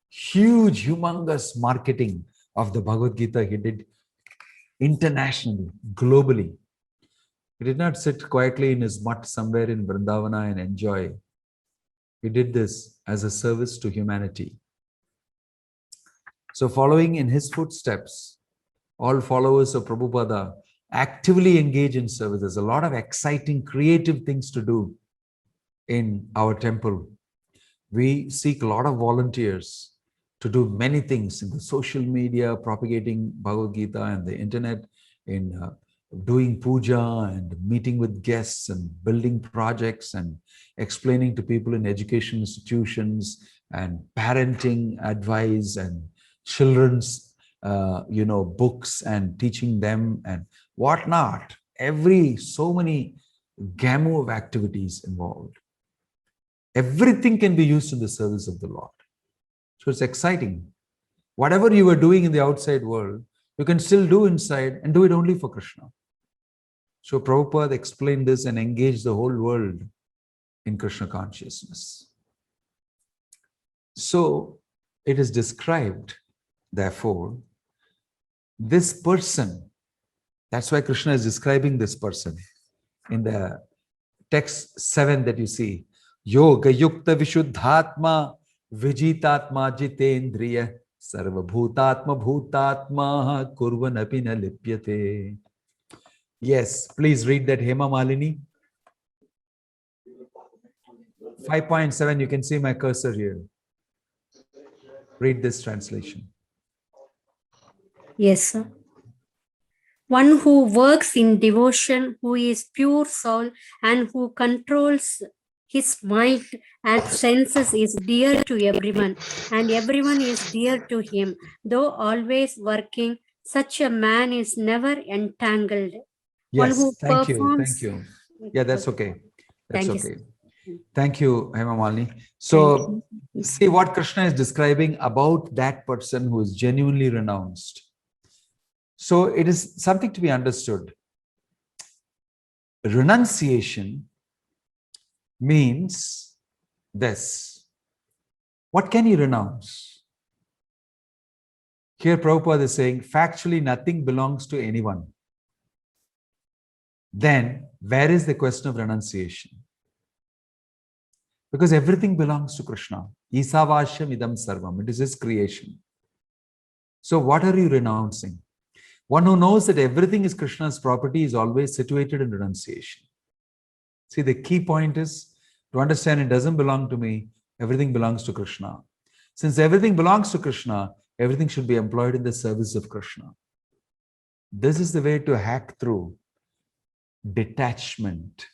Huge, humongous marketing of the Bhagavad Gita he did internationally, globally. He did not sit quietly in his mutt somewhere in Vrindavana and enjoy. He did this as a service to humanity. So following in his footsteps, all followers of Prabhupada actively engage in service. There's a lot of exciting, creative things to do in our temple. We seek a lot of volunteers to do many things in the social media, propagating Bhagavad Gita and the internet, in doing puja and meeting with guests and building projects and explaining to people in education institutions and parenting advice and children's books and teaching them and whatnot. So many gamut of activities involved. Everything can be used in the service of the Lord. So it's exciting. Whatever you were doing in the outside world, you can still do inside and do it only for Krishna. So Prabhupada explained this and engaged the whole world in Krishna consciousness. So it is described, therefore, this person, that's why Krishna is describing this person in the text 7 that you see. Yoga yukta vishuddhatma vijitatma jitendriya sarva bhutatma bhutatma kurvanapi na lipyate. Yes, please read that, Hema Malini. 5.7, you can see my cursor here. Read this translation. Yes, sir. One who works in devotion, who is pure soul, and who controls his mind and senses is dear to everyone, and everyone is dear to him. Though always working, such a man is never entangled. Yes, One who thank performs, you. Yeah, that's okay. That's Thank you, okay. sir. Thank you, Hema Malini. So, see what Krishna is describing about that person who is genuinely renounced. So, it is something to be understood. Renunciation means this. What can you renounce? Here, Prabhupada is saying, factually, nothing belongs to anyone. Then, where is the question of renunciation? Because everything belongs to Krishna. Isavashyam idam sarvam. It is his creation. So what are you renouncing? One who knows that everything is Krishna's property is always situated in renunciation. See, the key point is to understand it doesn't belong to me. Everything belongs to Krishna. Since everything belongs to Krishna, everything should be employed in the service of Krishna. This is the way to hack through detachment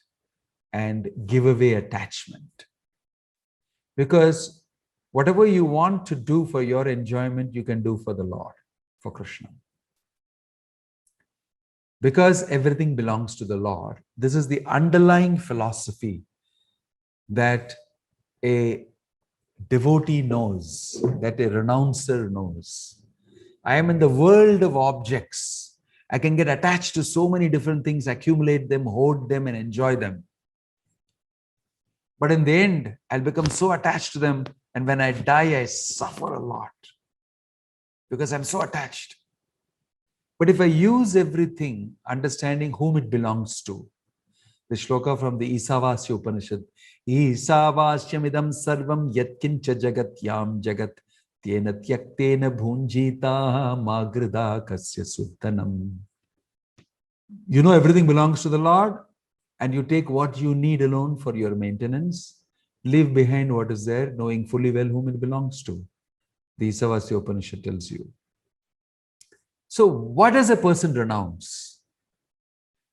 and give away attachment. Because whatever you want to do for your enjoyment, you can do for the Lord, for Krishna. Because everything belongs to the Lord, this is the underlying philosophy that a devotee knows, that a renouncer knows. I am in the world of objects. I can get attached to so many different things, accumulate them, hoard them, and enjoy them. But in the end, I'll become so attached to them, and when I die, I suffer a lot because I'm so attached. But if I use everything, understanding whom it belongs to, The shloka from the Isavasya Upanishad. Isavasyamidam sarvam yatkincha jagatyam jagat tena tyaktena bhunjita magrida kasya suttanam. You know everything belongs to the Lord, and you take what you need alone for your maintenance. Leave behind what is there, knowing fully well whom it belongs to. The Isavasya Upanishad tells you. So what does a person renounce?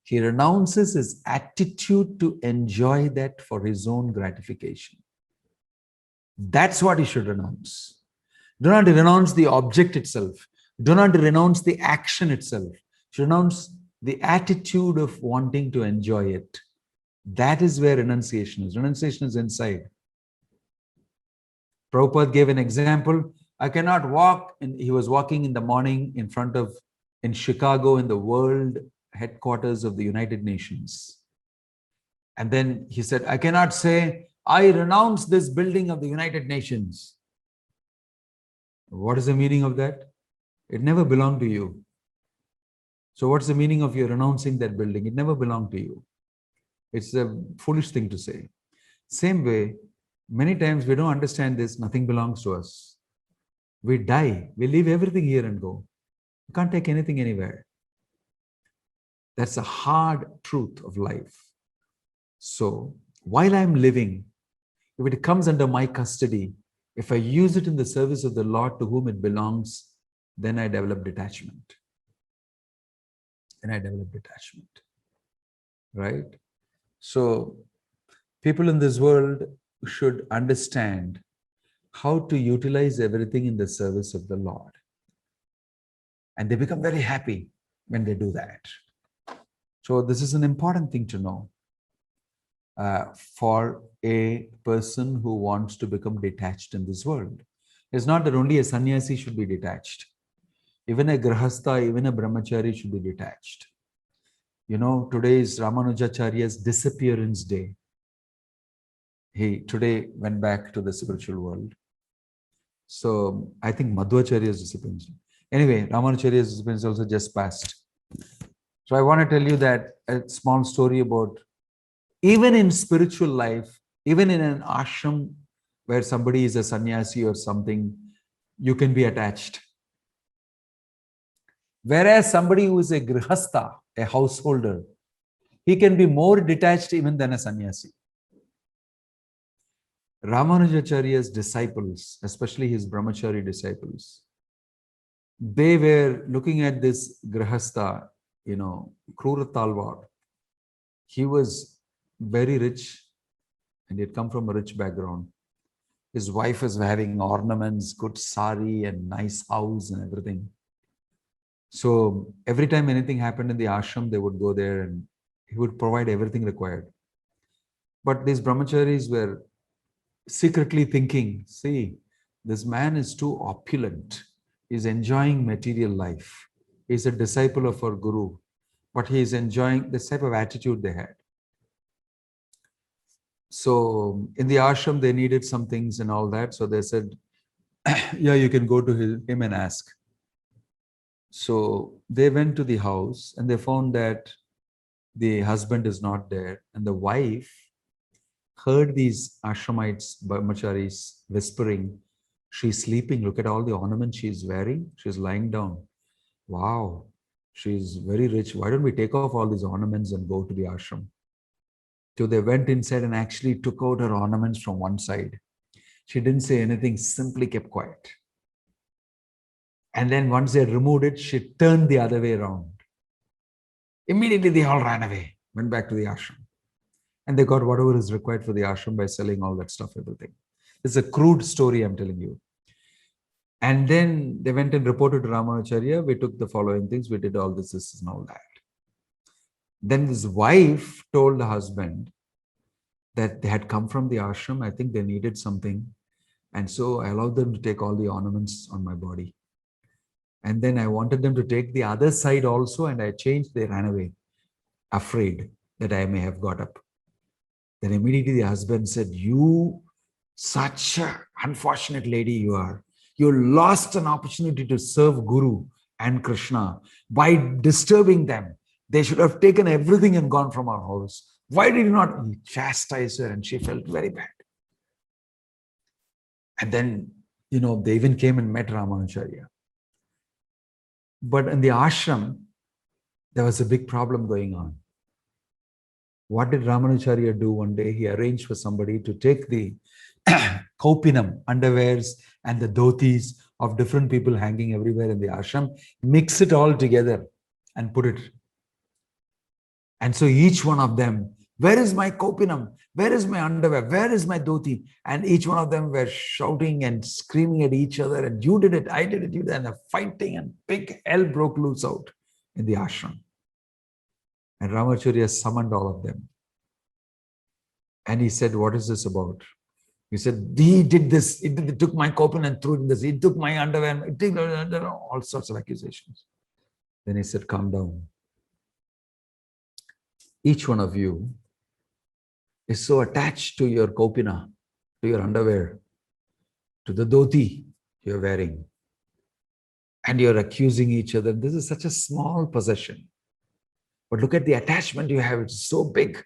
He renounces his attitude to enjoy that for his own gratification. That's what he should renounce. Do not renounce the object itself. Do not renounce the action itself. You should renounce the attitude of wanting to enjoy it. That is where renunciation is. Renunciation is inside. Prabhupada gave an example. I cannot walk, and he was walking in the morning in Chicago, in the world headquarters of the United Nations. And then he said, I cannot say, I renounce this building of the United Nations. What is the meaning of that? It never belonged to you. So what's the meaning of you renouncing that building? It never belonged to you. It's a foolish thing to say. Same way, many times we don't understand this, nothing belongs to us. We die, we leave everything here and go. You can't take anything anywhere. That's a hard truth of life. So while I'm living, if it comes under my custody, if I use it in the service of the Lord to whom it belongs, then I develop detachment. Right? So people in this world should understand how to utilize everything in the service of the Lord. And they become very happy when they do that. So this is an important thing to know for a person who wants to become detached in this world. It's not that only a sannyasi should be detached. Even a grahastha, even a brahmachari should be detached. You know, today is Ramanujacharya's disappearance day. He today went back to the spiritual world. So I think Madhvacharya's disappearance. Anyway, Ramanujacharya's disappearance also just passed. So I want to tell you that a small story about, even in spiritual life, even in an ashram where somebody is a sannyasi or something, you can be attached. Whereas somebody who is a grihastha, a householder, he can be more detached even than a sannyasi. Ramanujacharya's disciples, especially his brahmachari disciples, they were looking at this grihastha, Krura Talwar. He was very rich and he had come from a rich background. His wife was having ornaments, good sari and nice house and everything. So every time anything happened in the ashram, they would go there and he would provide everything required. But these brahmacharis were secretly thinking, see, this man is too opulent. He's enjoying material life. He's a disciple of our guru, but he is enjoying this type of attitude they had. So in the ashram, they needed some things and all that. So they said, yeah, you can go to him and ask. So they went to the house and they found that the husband is not there. And the wife heard these ashramites, brahmacharis, whispering, she's sleeping. Look at all the ornaments she's wearing. She's lying down. Wow, she's very rich. Why don't we take off all these ornaments and go to the ashram? So they went inside and actually took out her ornaments from one side. She didn't say anything, simply kept quiet. And then once they removed it, she turned the other way around. Immediately they all ran away, went back to the ashram. And they got whatever is required for the ashram by selling all that stuff, everything. It's a crude story, I'm telling you. And then they went and reported to Ramanujacharya. We took the following things. We did all this and all that. Then this wife told the husband that they had come from the ashram. I think they needed something. And so I allowed them to take all the ornaments on my body. And then I wanted them to take the other side also. And I changed. They ran away, afraid that I may have got up. Then immediately the husband said, you, such an unfortunate lady you are. You lost an opportunity to serve Guru and Krishna by disturbing them. They should have taken everything and gone from our house. Why did you not? He chastised her and she felt very bad. And then, they even came and met Ramanujacharya. But in the ashram, there was a big problem going on. What did Ramanujacharya do one day? He arranged for somebody to take the kopinam, underwears, and the dhotis of different people hanging everywhere in the ashram, mix it all together and put it. And so each one of them, where is my kopinam? Where is my underwear? Where is my dhoti? And each one of them were shouting and screaming at each other. And you did it, I did it, you did it. And fighting, and big hell broke loose out in the ashram. And Ramacharya summoned all of them. And he said, what is this about? He said, he did this. He took my kopinam and threw it in this. He took my underwear. And all sorts of accusations. Then he said, calm down. Each one of you is so attached to your kopina, to your underwear, to the dhoti you're wearing. And you're accusing each other. This is such a small possession. But look at the attachment you have. It's so big.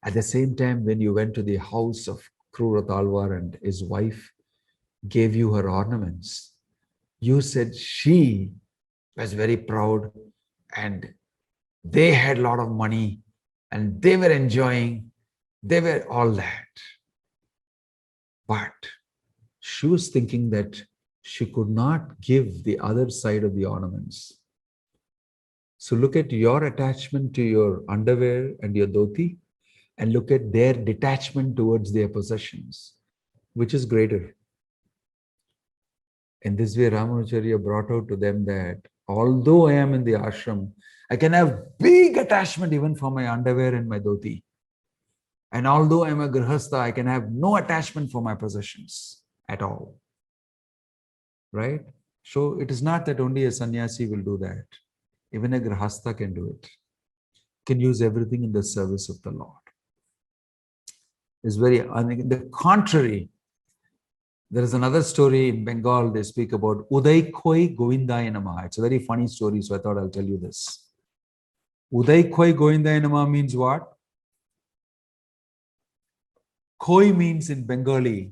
At the same time, when you went to the house of Kruratalwar and his wife gave you her ornaments, you said she was very proud and they had a lot of money and they were enjoying, they were all that. But she was thinking that she could not give the other side of the ornaments. So look at your attachment to your underwear and your dhoti and look at their detachment towards their possessions. Which is greater? In this way, Ramanujacharya brought out to them that although I am in the ashram, I can have big attachment even for my underwear and my dhoti. And although I am a grihastha, I can have no attachment for my possessions at all. Right? So it is not that only a sannyasi will do that. Even a grihastha can do it. Can use everything in the service of the Lord. It's very, the contrary. There is another story in Bengal, they speak about Uday Khoi Govindaya Namaha. It's a very funny story, so I thought I'll tell you this. Uday Khoi Govindaya Namaha means what? Khoi means in Bengali,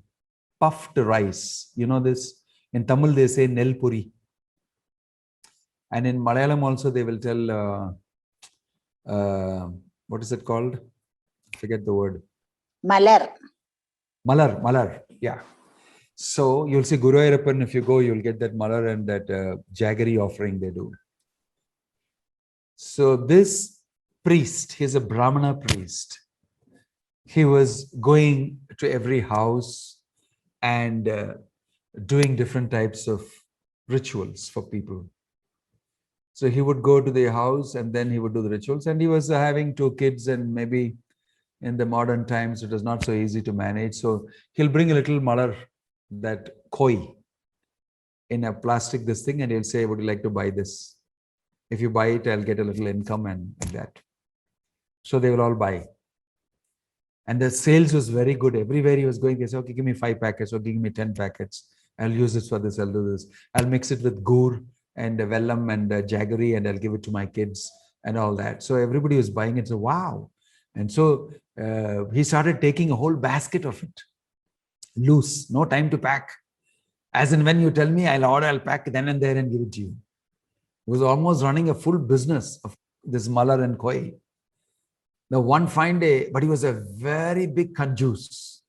puffed rice. You know this? In Tamil, they say Nel Puri. And in Malayalam also, they will tell, what is it called? Forget the word. Malar. Malar, yeah. So you'll see Guru Ayyappan, if you go, you'll get that malar and that jaggery offering they do. So this priest, he's a Brahmana priest. He was going to every house and doing different types of rituals for people. So he would go to the house and then he would do the rituals. And he was having 2 kids, and maybe in the modern times, it was not so easy to manage. So he'll bring a little malar, that koi, in a plastic this thing, and he'll say, would you like to buy this? If you buy it, I'll get a little income and like that. So they will all buy. And the sales was very good. Everywhere he was going, they said, okay, give me 5 packets or give me 10 packets. I'll use this for this, I'll do this. I'll mix it with gur and vellam and jaggery and I'll give it to my kids and all that. So everybody was buying it. So wow. And so he started taking a whole basket of it. Loose, no time to pack. As in when you tell me, I'll order, I'll pack then and there and give it to you. He was almost running a full business of this malar and koi. Now one fine day, but he was a very big kanjus.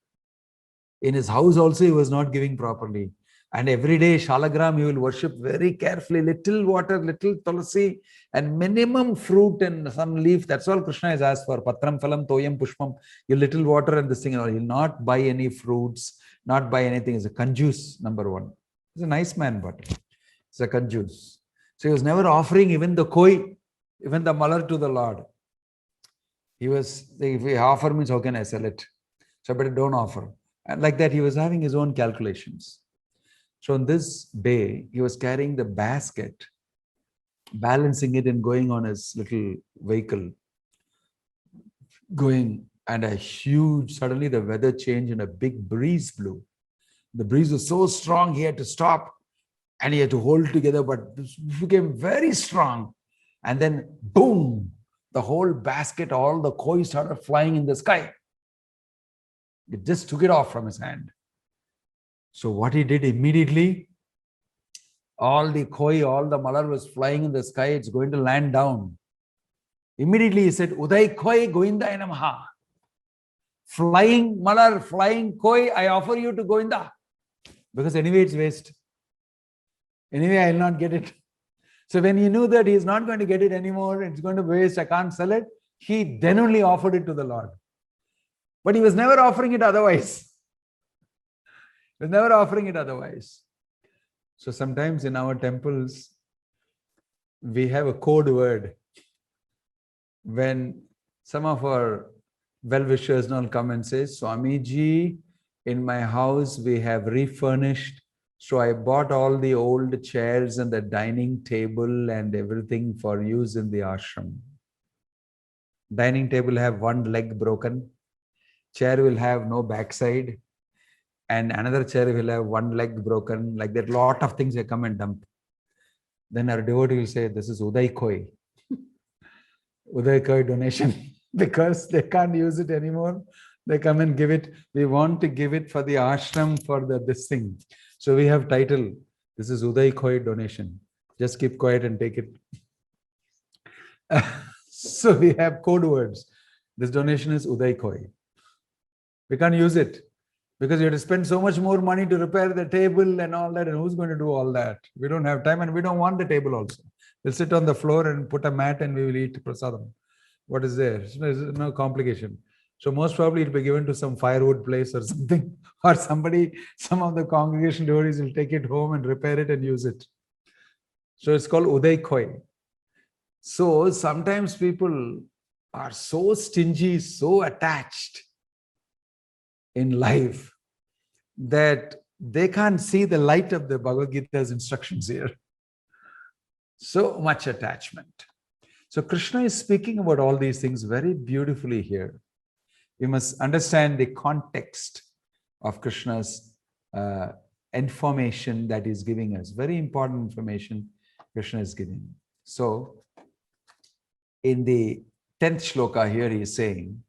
In his house also, he was not giving properly. And every day, Shalagram, he will worship very carefully, little water, little tulsi, and minimum fruit and some leaf. That's all Krishna has asked for. Patram, phalam, toyam, pushpam. Your little water and this thing. He'll not buy any fruits, not buy anything. He's a kanjus, number one. He's a nice man, but he's a kanjus. So he was never offering even the koi, even the malar to the Lord. He was, if he offer means, how can I sell it? So I better don't offer. And like that, he was having his own calculations. So on this day, he was carrying the basket, balancing it and going on his little vehicle, going, and suddenly the weather changed and a big breeze blew. The breeze was so strong, he had to stop and he had to hold together, but it became very strong. And then boom, the whole basket, all the koi started flying in the sky. It just took it off from his hand. So what he did immediately, all the koi, all the malar was flying in the sky. It's going to land down. Immediately he said, Uday koi goindaya namaha. Flying malar, flying koi, I offer you to Goinda. Because anyway it's waste. Anyway, I will not get it. So when he knew that he is not going to get it anymore, it's going to waste, I can't sell it, he then only offered it to the Lord. But he was never offering it otherwise. He was never offering it otherwise. So sometimes in our temples, we have a code word. When some of our well-wishers now come and say, Swamiji, in my house we have refurnished. So I bought all the old chairs and the dining table and everything for use in the ashram. Dining table have one leg broken. Chair will have no backside. And another chair will have one leg broken. Like that, lot of things they come and dump. Then our devotee will say, this is Uday Koi. Uday Koi donation. Because they can't use it anymore. They come and give it. We want to give it for the ashram, for this thing. So we have title, this is Uday Koi donation. Just keep quiet and take it. So we have code words. This donation is Uday Koi. We can't use it because you have to spend so much more money to repair the table and all that. And who's going to do all that? We don't have time and we don't want the table also. We'll sit on the floor and put a mat and we will eat prasadam. What is there? There's no complication. So most probably it will be given to some firewood place or something. Or somebody, some of the congregation devotees will take it home and repair it and use it. So it's called Uday Koi. So sometimes people are so stingy, so attached in life that they can't see the light of the Bhagavad Gita's instructions here. So much attachment. So Krishna is speaking about all these things very beautifully here. We must understand the context of Krishna's information that he's giving us. Very important information Krishna is giving. So, in the 10th shloka here he is saying,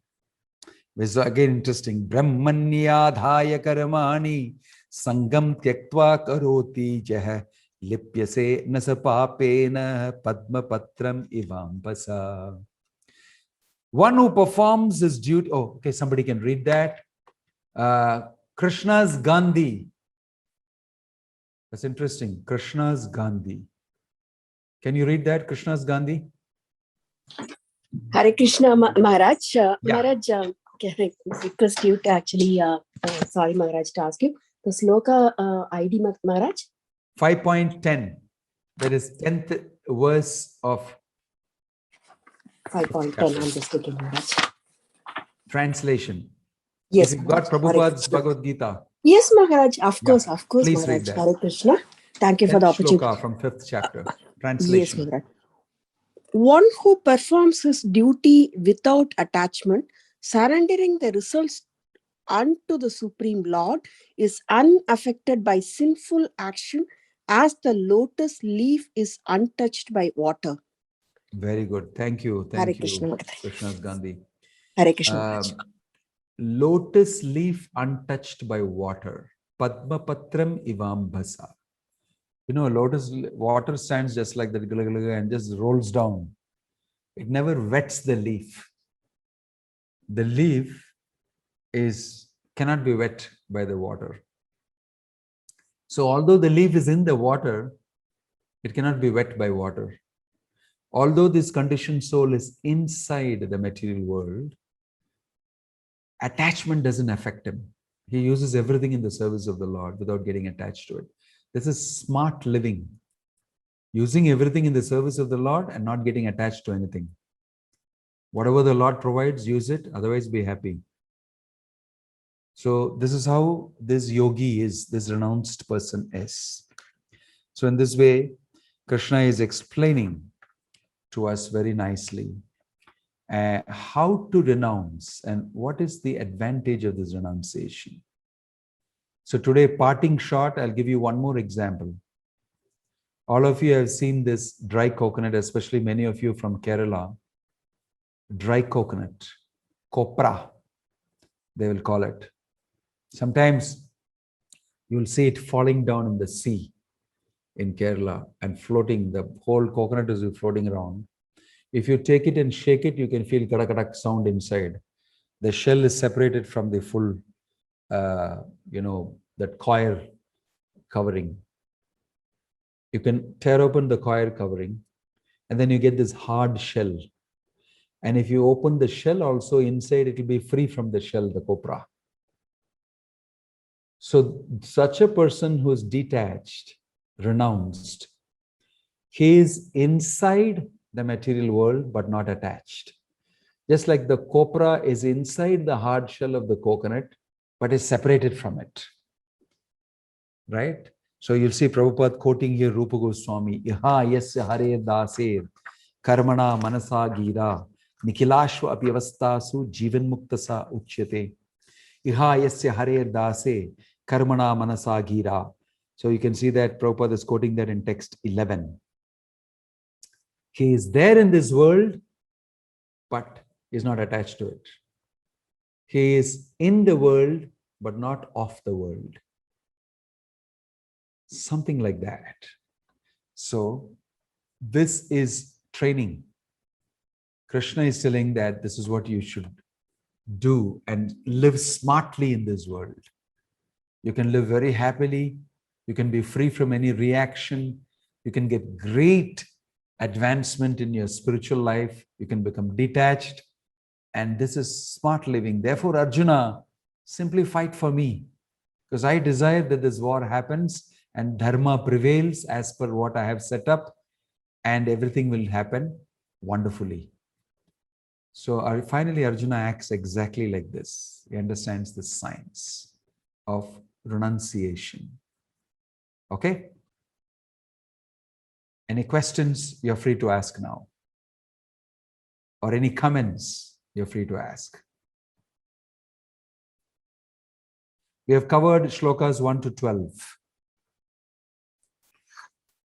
which is again interesting, Brahmanyadhaya karmani sangam tyaktva karoti jah lipyase nasa papena padma patram ivampasa. One who performs his duty. Oh, okay, somebody can read that. Krishna's Gandhi. That's interesting. Krishna's Gandhi. Can you read that? Krishna's Gandhi? Hare Krishna, Maharaj. Maharaj, can I request you to actually, sorry, Maharaj, to ask you the sloka ID, Maharaj? 5.10. That is 10th verse of 5.10. I'm just looking, Maharaj. Translation. Yes. If you got Prabhupada's Bhagavad Gita. Yes, Maharaj. Of course, Please Maharaj. read that. Hare Krishna. Thank you for the opportunity. Shloka from 5th chapter. Translation. Yes, Maharaj. One who performs his duty without attachment, surrendering the results unto the Supreme Lord, is unaffected by sinful action as the lotus leaf is untouched by water. Very good. Thank you. Hare Thank Krishna. you, Krishna's Gandhi. Hare Krishna. Maharaj. Lotus leaf untouched by water. Padma patram ivambhasa. You know, lotus water stands just like that and just rolls down. It never wets the leaf. The leaf cannot be wet by the water. So although the leaf is in the water, it cannot be wet by water. Although this conditioned soul is inside the material world, attachment doesn't affect him. He uses everything in the service of the Lord without getting attached to it. This is smart living. Using everything in the service of the Lord and not getting attached to anything. Whatever the Lord provides, use it, otherwise be happy. So this is how this yogi is, this renounced person is. So in this way, Krishna is explaining to us very nicely how to renounce and what is the advantage of this renunciation. So today, parting shot, I'll give you one more example. All of you have seen this dry coconut, especially many of you from Kerala. dry coconut, copra, they will call it. Sometimes you will see it falling down in the sea in Kerala and floating. The whole coconut is floating around. If you take it and shake it, you can feel kadak sound inside. The shell is separated from the full, that coir covering. You can tear open the coir covering and then you get this hard shell. And if you open the shell also inside, it will be free from the shell, the copra. So such a person who is detached, renounced, he is inside the material world, but not attached. Just like the copra is inside the hard shell of the coconut, but is separated from it. Right? So you'll see Prabhupada quoting here Rupa Goswami, Iha yasya hare daser, karmana manasa gira, nikilashva apyavastasu jivan muktasa uchyate. Iha yasya hare dase, karmana manasa gira. So you can see that Prabhupada is quoting that in text 11. He is there in this world, but is not attached to it. He is in the world, but not of the world. Something like that. So this is training. Krishna is telling that this is what you should do and live smartly in this world. You can live very happily. You can be free from any reaction. You can get great advancement in your spiritual life. You can become detached. And this is smart living. Therefore, Arjuna, simply fight for me. Because I desire that this war happens and dharma prevails as per what I have set up. And everything will happen wonderfully. So finally, Arjuna acts exactly like this. He understands the science of renunciation. Okay? Any questions, you're free to ask now. Or any comments, you're free to ask. We have covered shlokas 1 to 12.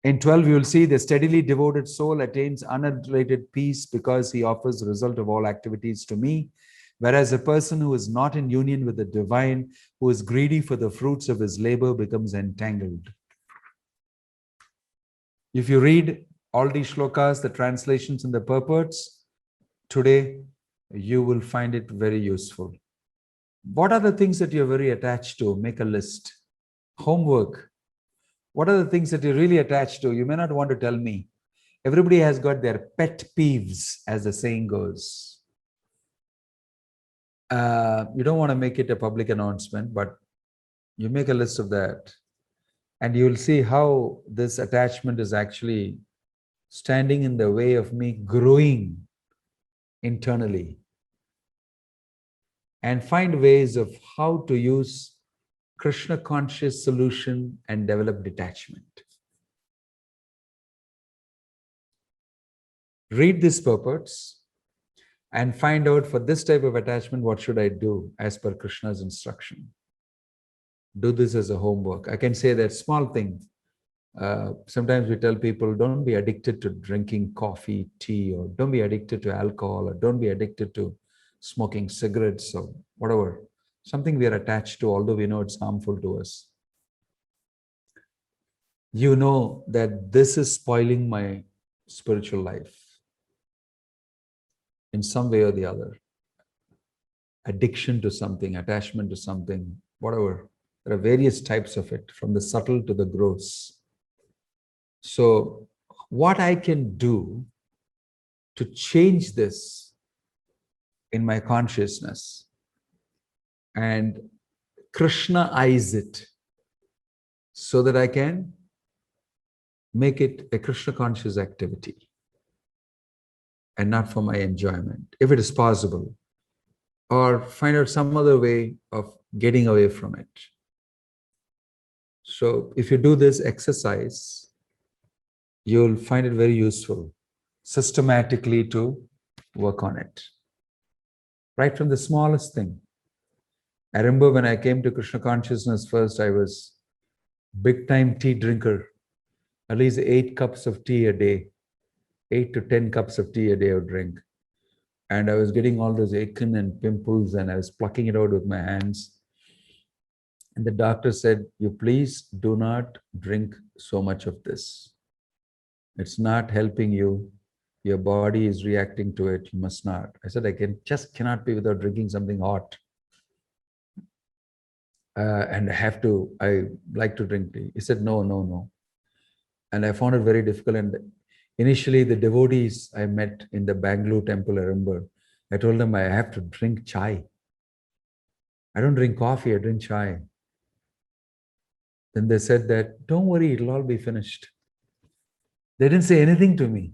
In 12, you will see the steadily devoted soul attains unadulterated peace because he offers the result of all activities to me. Whereas a person who is not in union with the divine, who is greedy for the fruits of his labor, becomes entangled. If you read all these shlokas, the translations and the purports, today you will find it very useful. What are the things that you're very attached to? Make a list. Homework. What are the things that you're really attached to? You may not want to tell me. Everybody has got their pet peeves, as the saying goes. You don't want to make it a public announcement, but you make a list of that. And you'll see how this attachment is actually standing in the way of me growing internally. And find ways of how to use Krishna conscious solution and develop detachment. Read these purports and find out for this type of attachment, what should I do as per Krishna's instruction. Do this as a homework. I can say that small thing. Sometimes we tell people, don't be addicted to drinking coffee, tea, or don't be addicted to alcohol, or don't be addicted to smoking cigarettes or whatever. Something we are attached to, although we know it's harmful to us. You know that this is spoiling my spiritual life in some way or the other. Addiction to something, attachment to something, whatever. There are various types of it, from the subtle to the gross. So what I can do to change this in my consciousness and Krishna-ize it so that I can make it a Krishna conscious activity and not for my enjoyment, if it is possible, or find out some other way of getting away from it. So if you do this exercise, you'll find it very useful systematically to work on it. Right from the smallest thing. I remember when I came to Krishna consciousness first, I was big time tea drinker. At least 8 cups of tea a day. 8 to 10 cups of tea a day I would drink. And I was getting all those acne and pimples, and I was plucking it out with my hands. And the doctor said, you please do not drink so much of this. It's not helping you. Your body is reacting to it. You must not. I said, I cannot be without drinking something hot. And I like to drink tea. He said, no, no, no. And I found it very difficult. And initially, the devotees I met in the Bangalore temple, I remember, I told them I have to drink chai. I don't drink coffee, I drink chai. Then they said that, don't worry, it'll all be finished. They didn't say anything to me.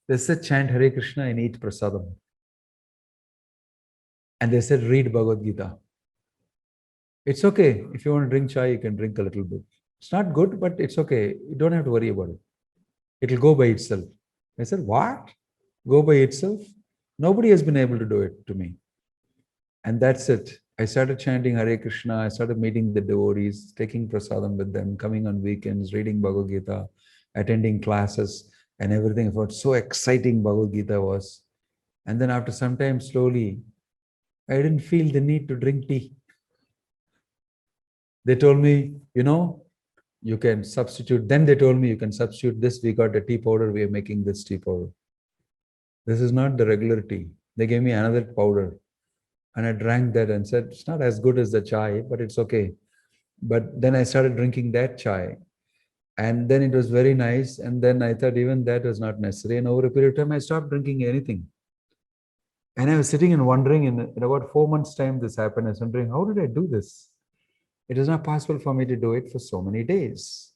They said, chant Hare Krishna and eat prasadam. And they said, read Bhagavad Gita. It's okay. If you want to drink chai, you can drink a little bit. It's not good, but it's okay. You don't have to worry about it. It'll go by itself. I said, what? Go by itself? Nobody has been able to do it to me. And that's it. I started chanting Hare Krishna. I started meeting the devotees, taking prasadam with them, coming on weekends, reading Bhagavad Gita, attending classes and everything. I thought so exciting Bhagavad Gita was. And then after some time, slowly, I didn't feel the need to drink tea. They told me, you can substitute. Then they told me you can substitute this. We got a tea powder. We are making this tea powder. This is not the regular tea. They gave me another powder. And I drank that and said, it's not as good as the chai, but it's okay. But then I started drinking that chai. And then it was very nice. And then I thought even that was not necessary. And over a period of time, I stopped drinking anything. And I was sitting and wondering, in about 4 months' time, this happened. I was wondering, how did I do this? It is not possible for me to do it for so many days.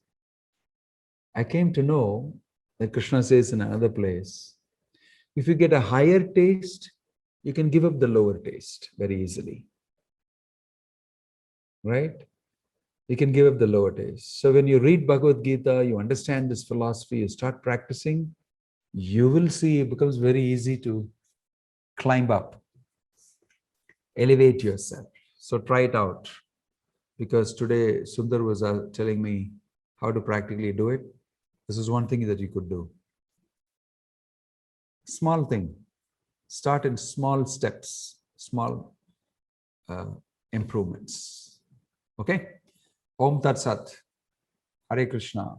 I came to know that Krishna says in another place, if you get a higher taste, you can give up the lower taste very easily. Right? You can give up the lower taste. So when you read Bhagavad Gita, you understand this philosophy, you start practicing, you will see it becomes very easy to climb up, elevate yourself. So try it out. Because today Sundar was telling me how to practically do it. This is one thing that you could do. Small thing. Start in small steps, small improvements. Okay? Om Tat Sat. Hare Krishna.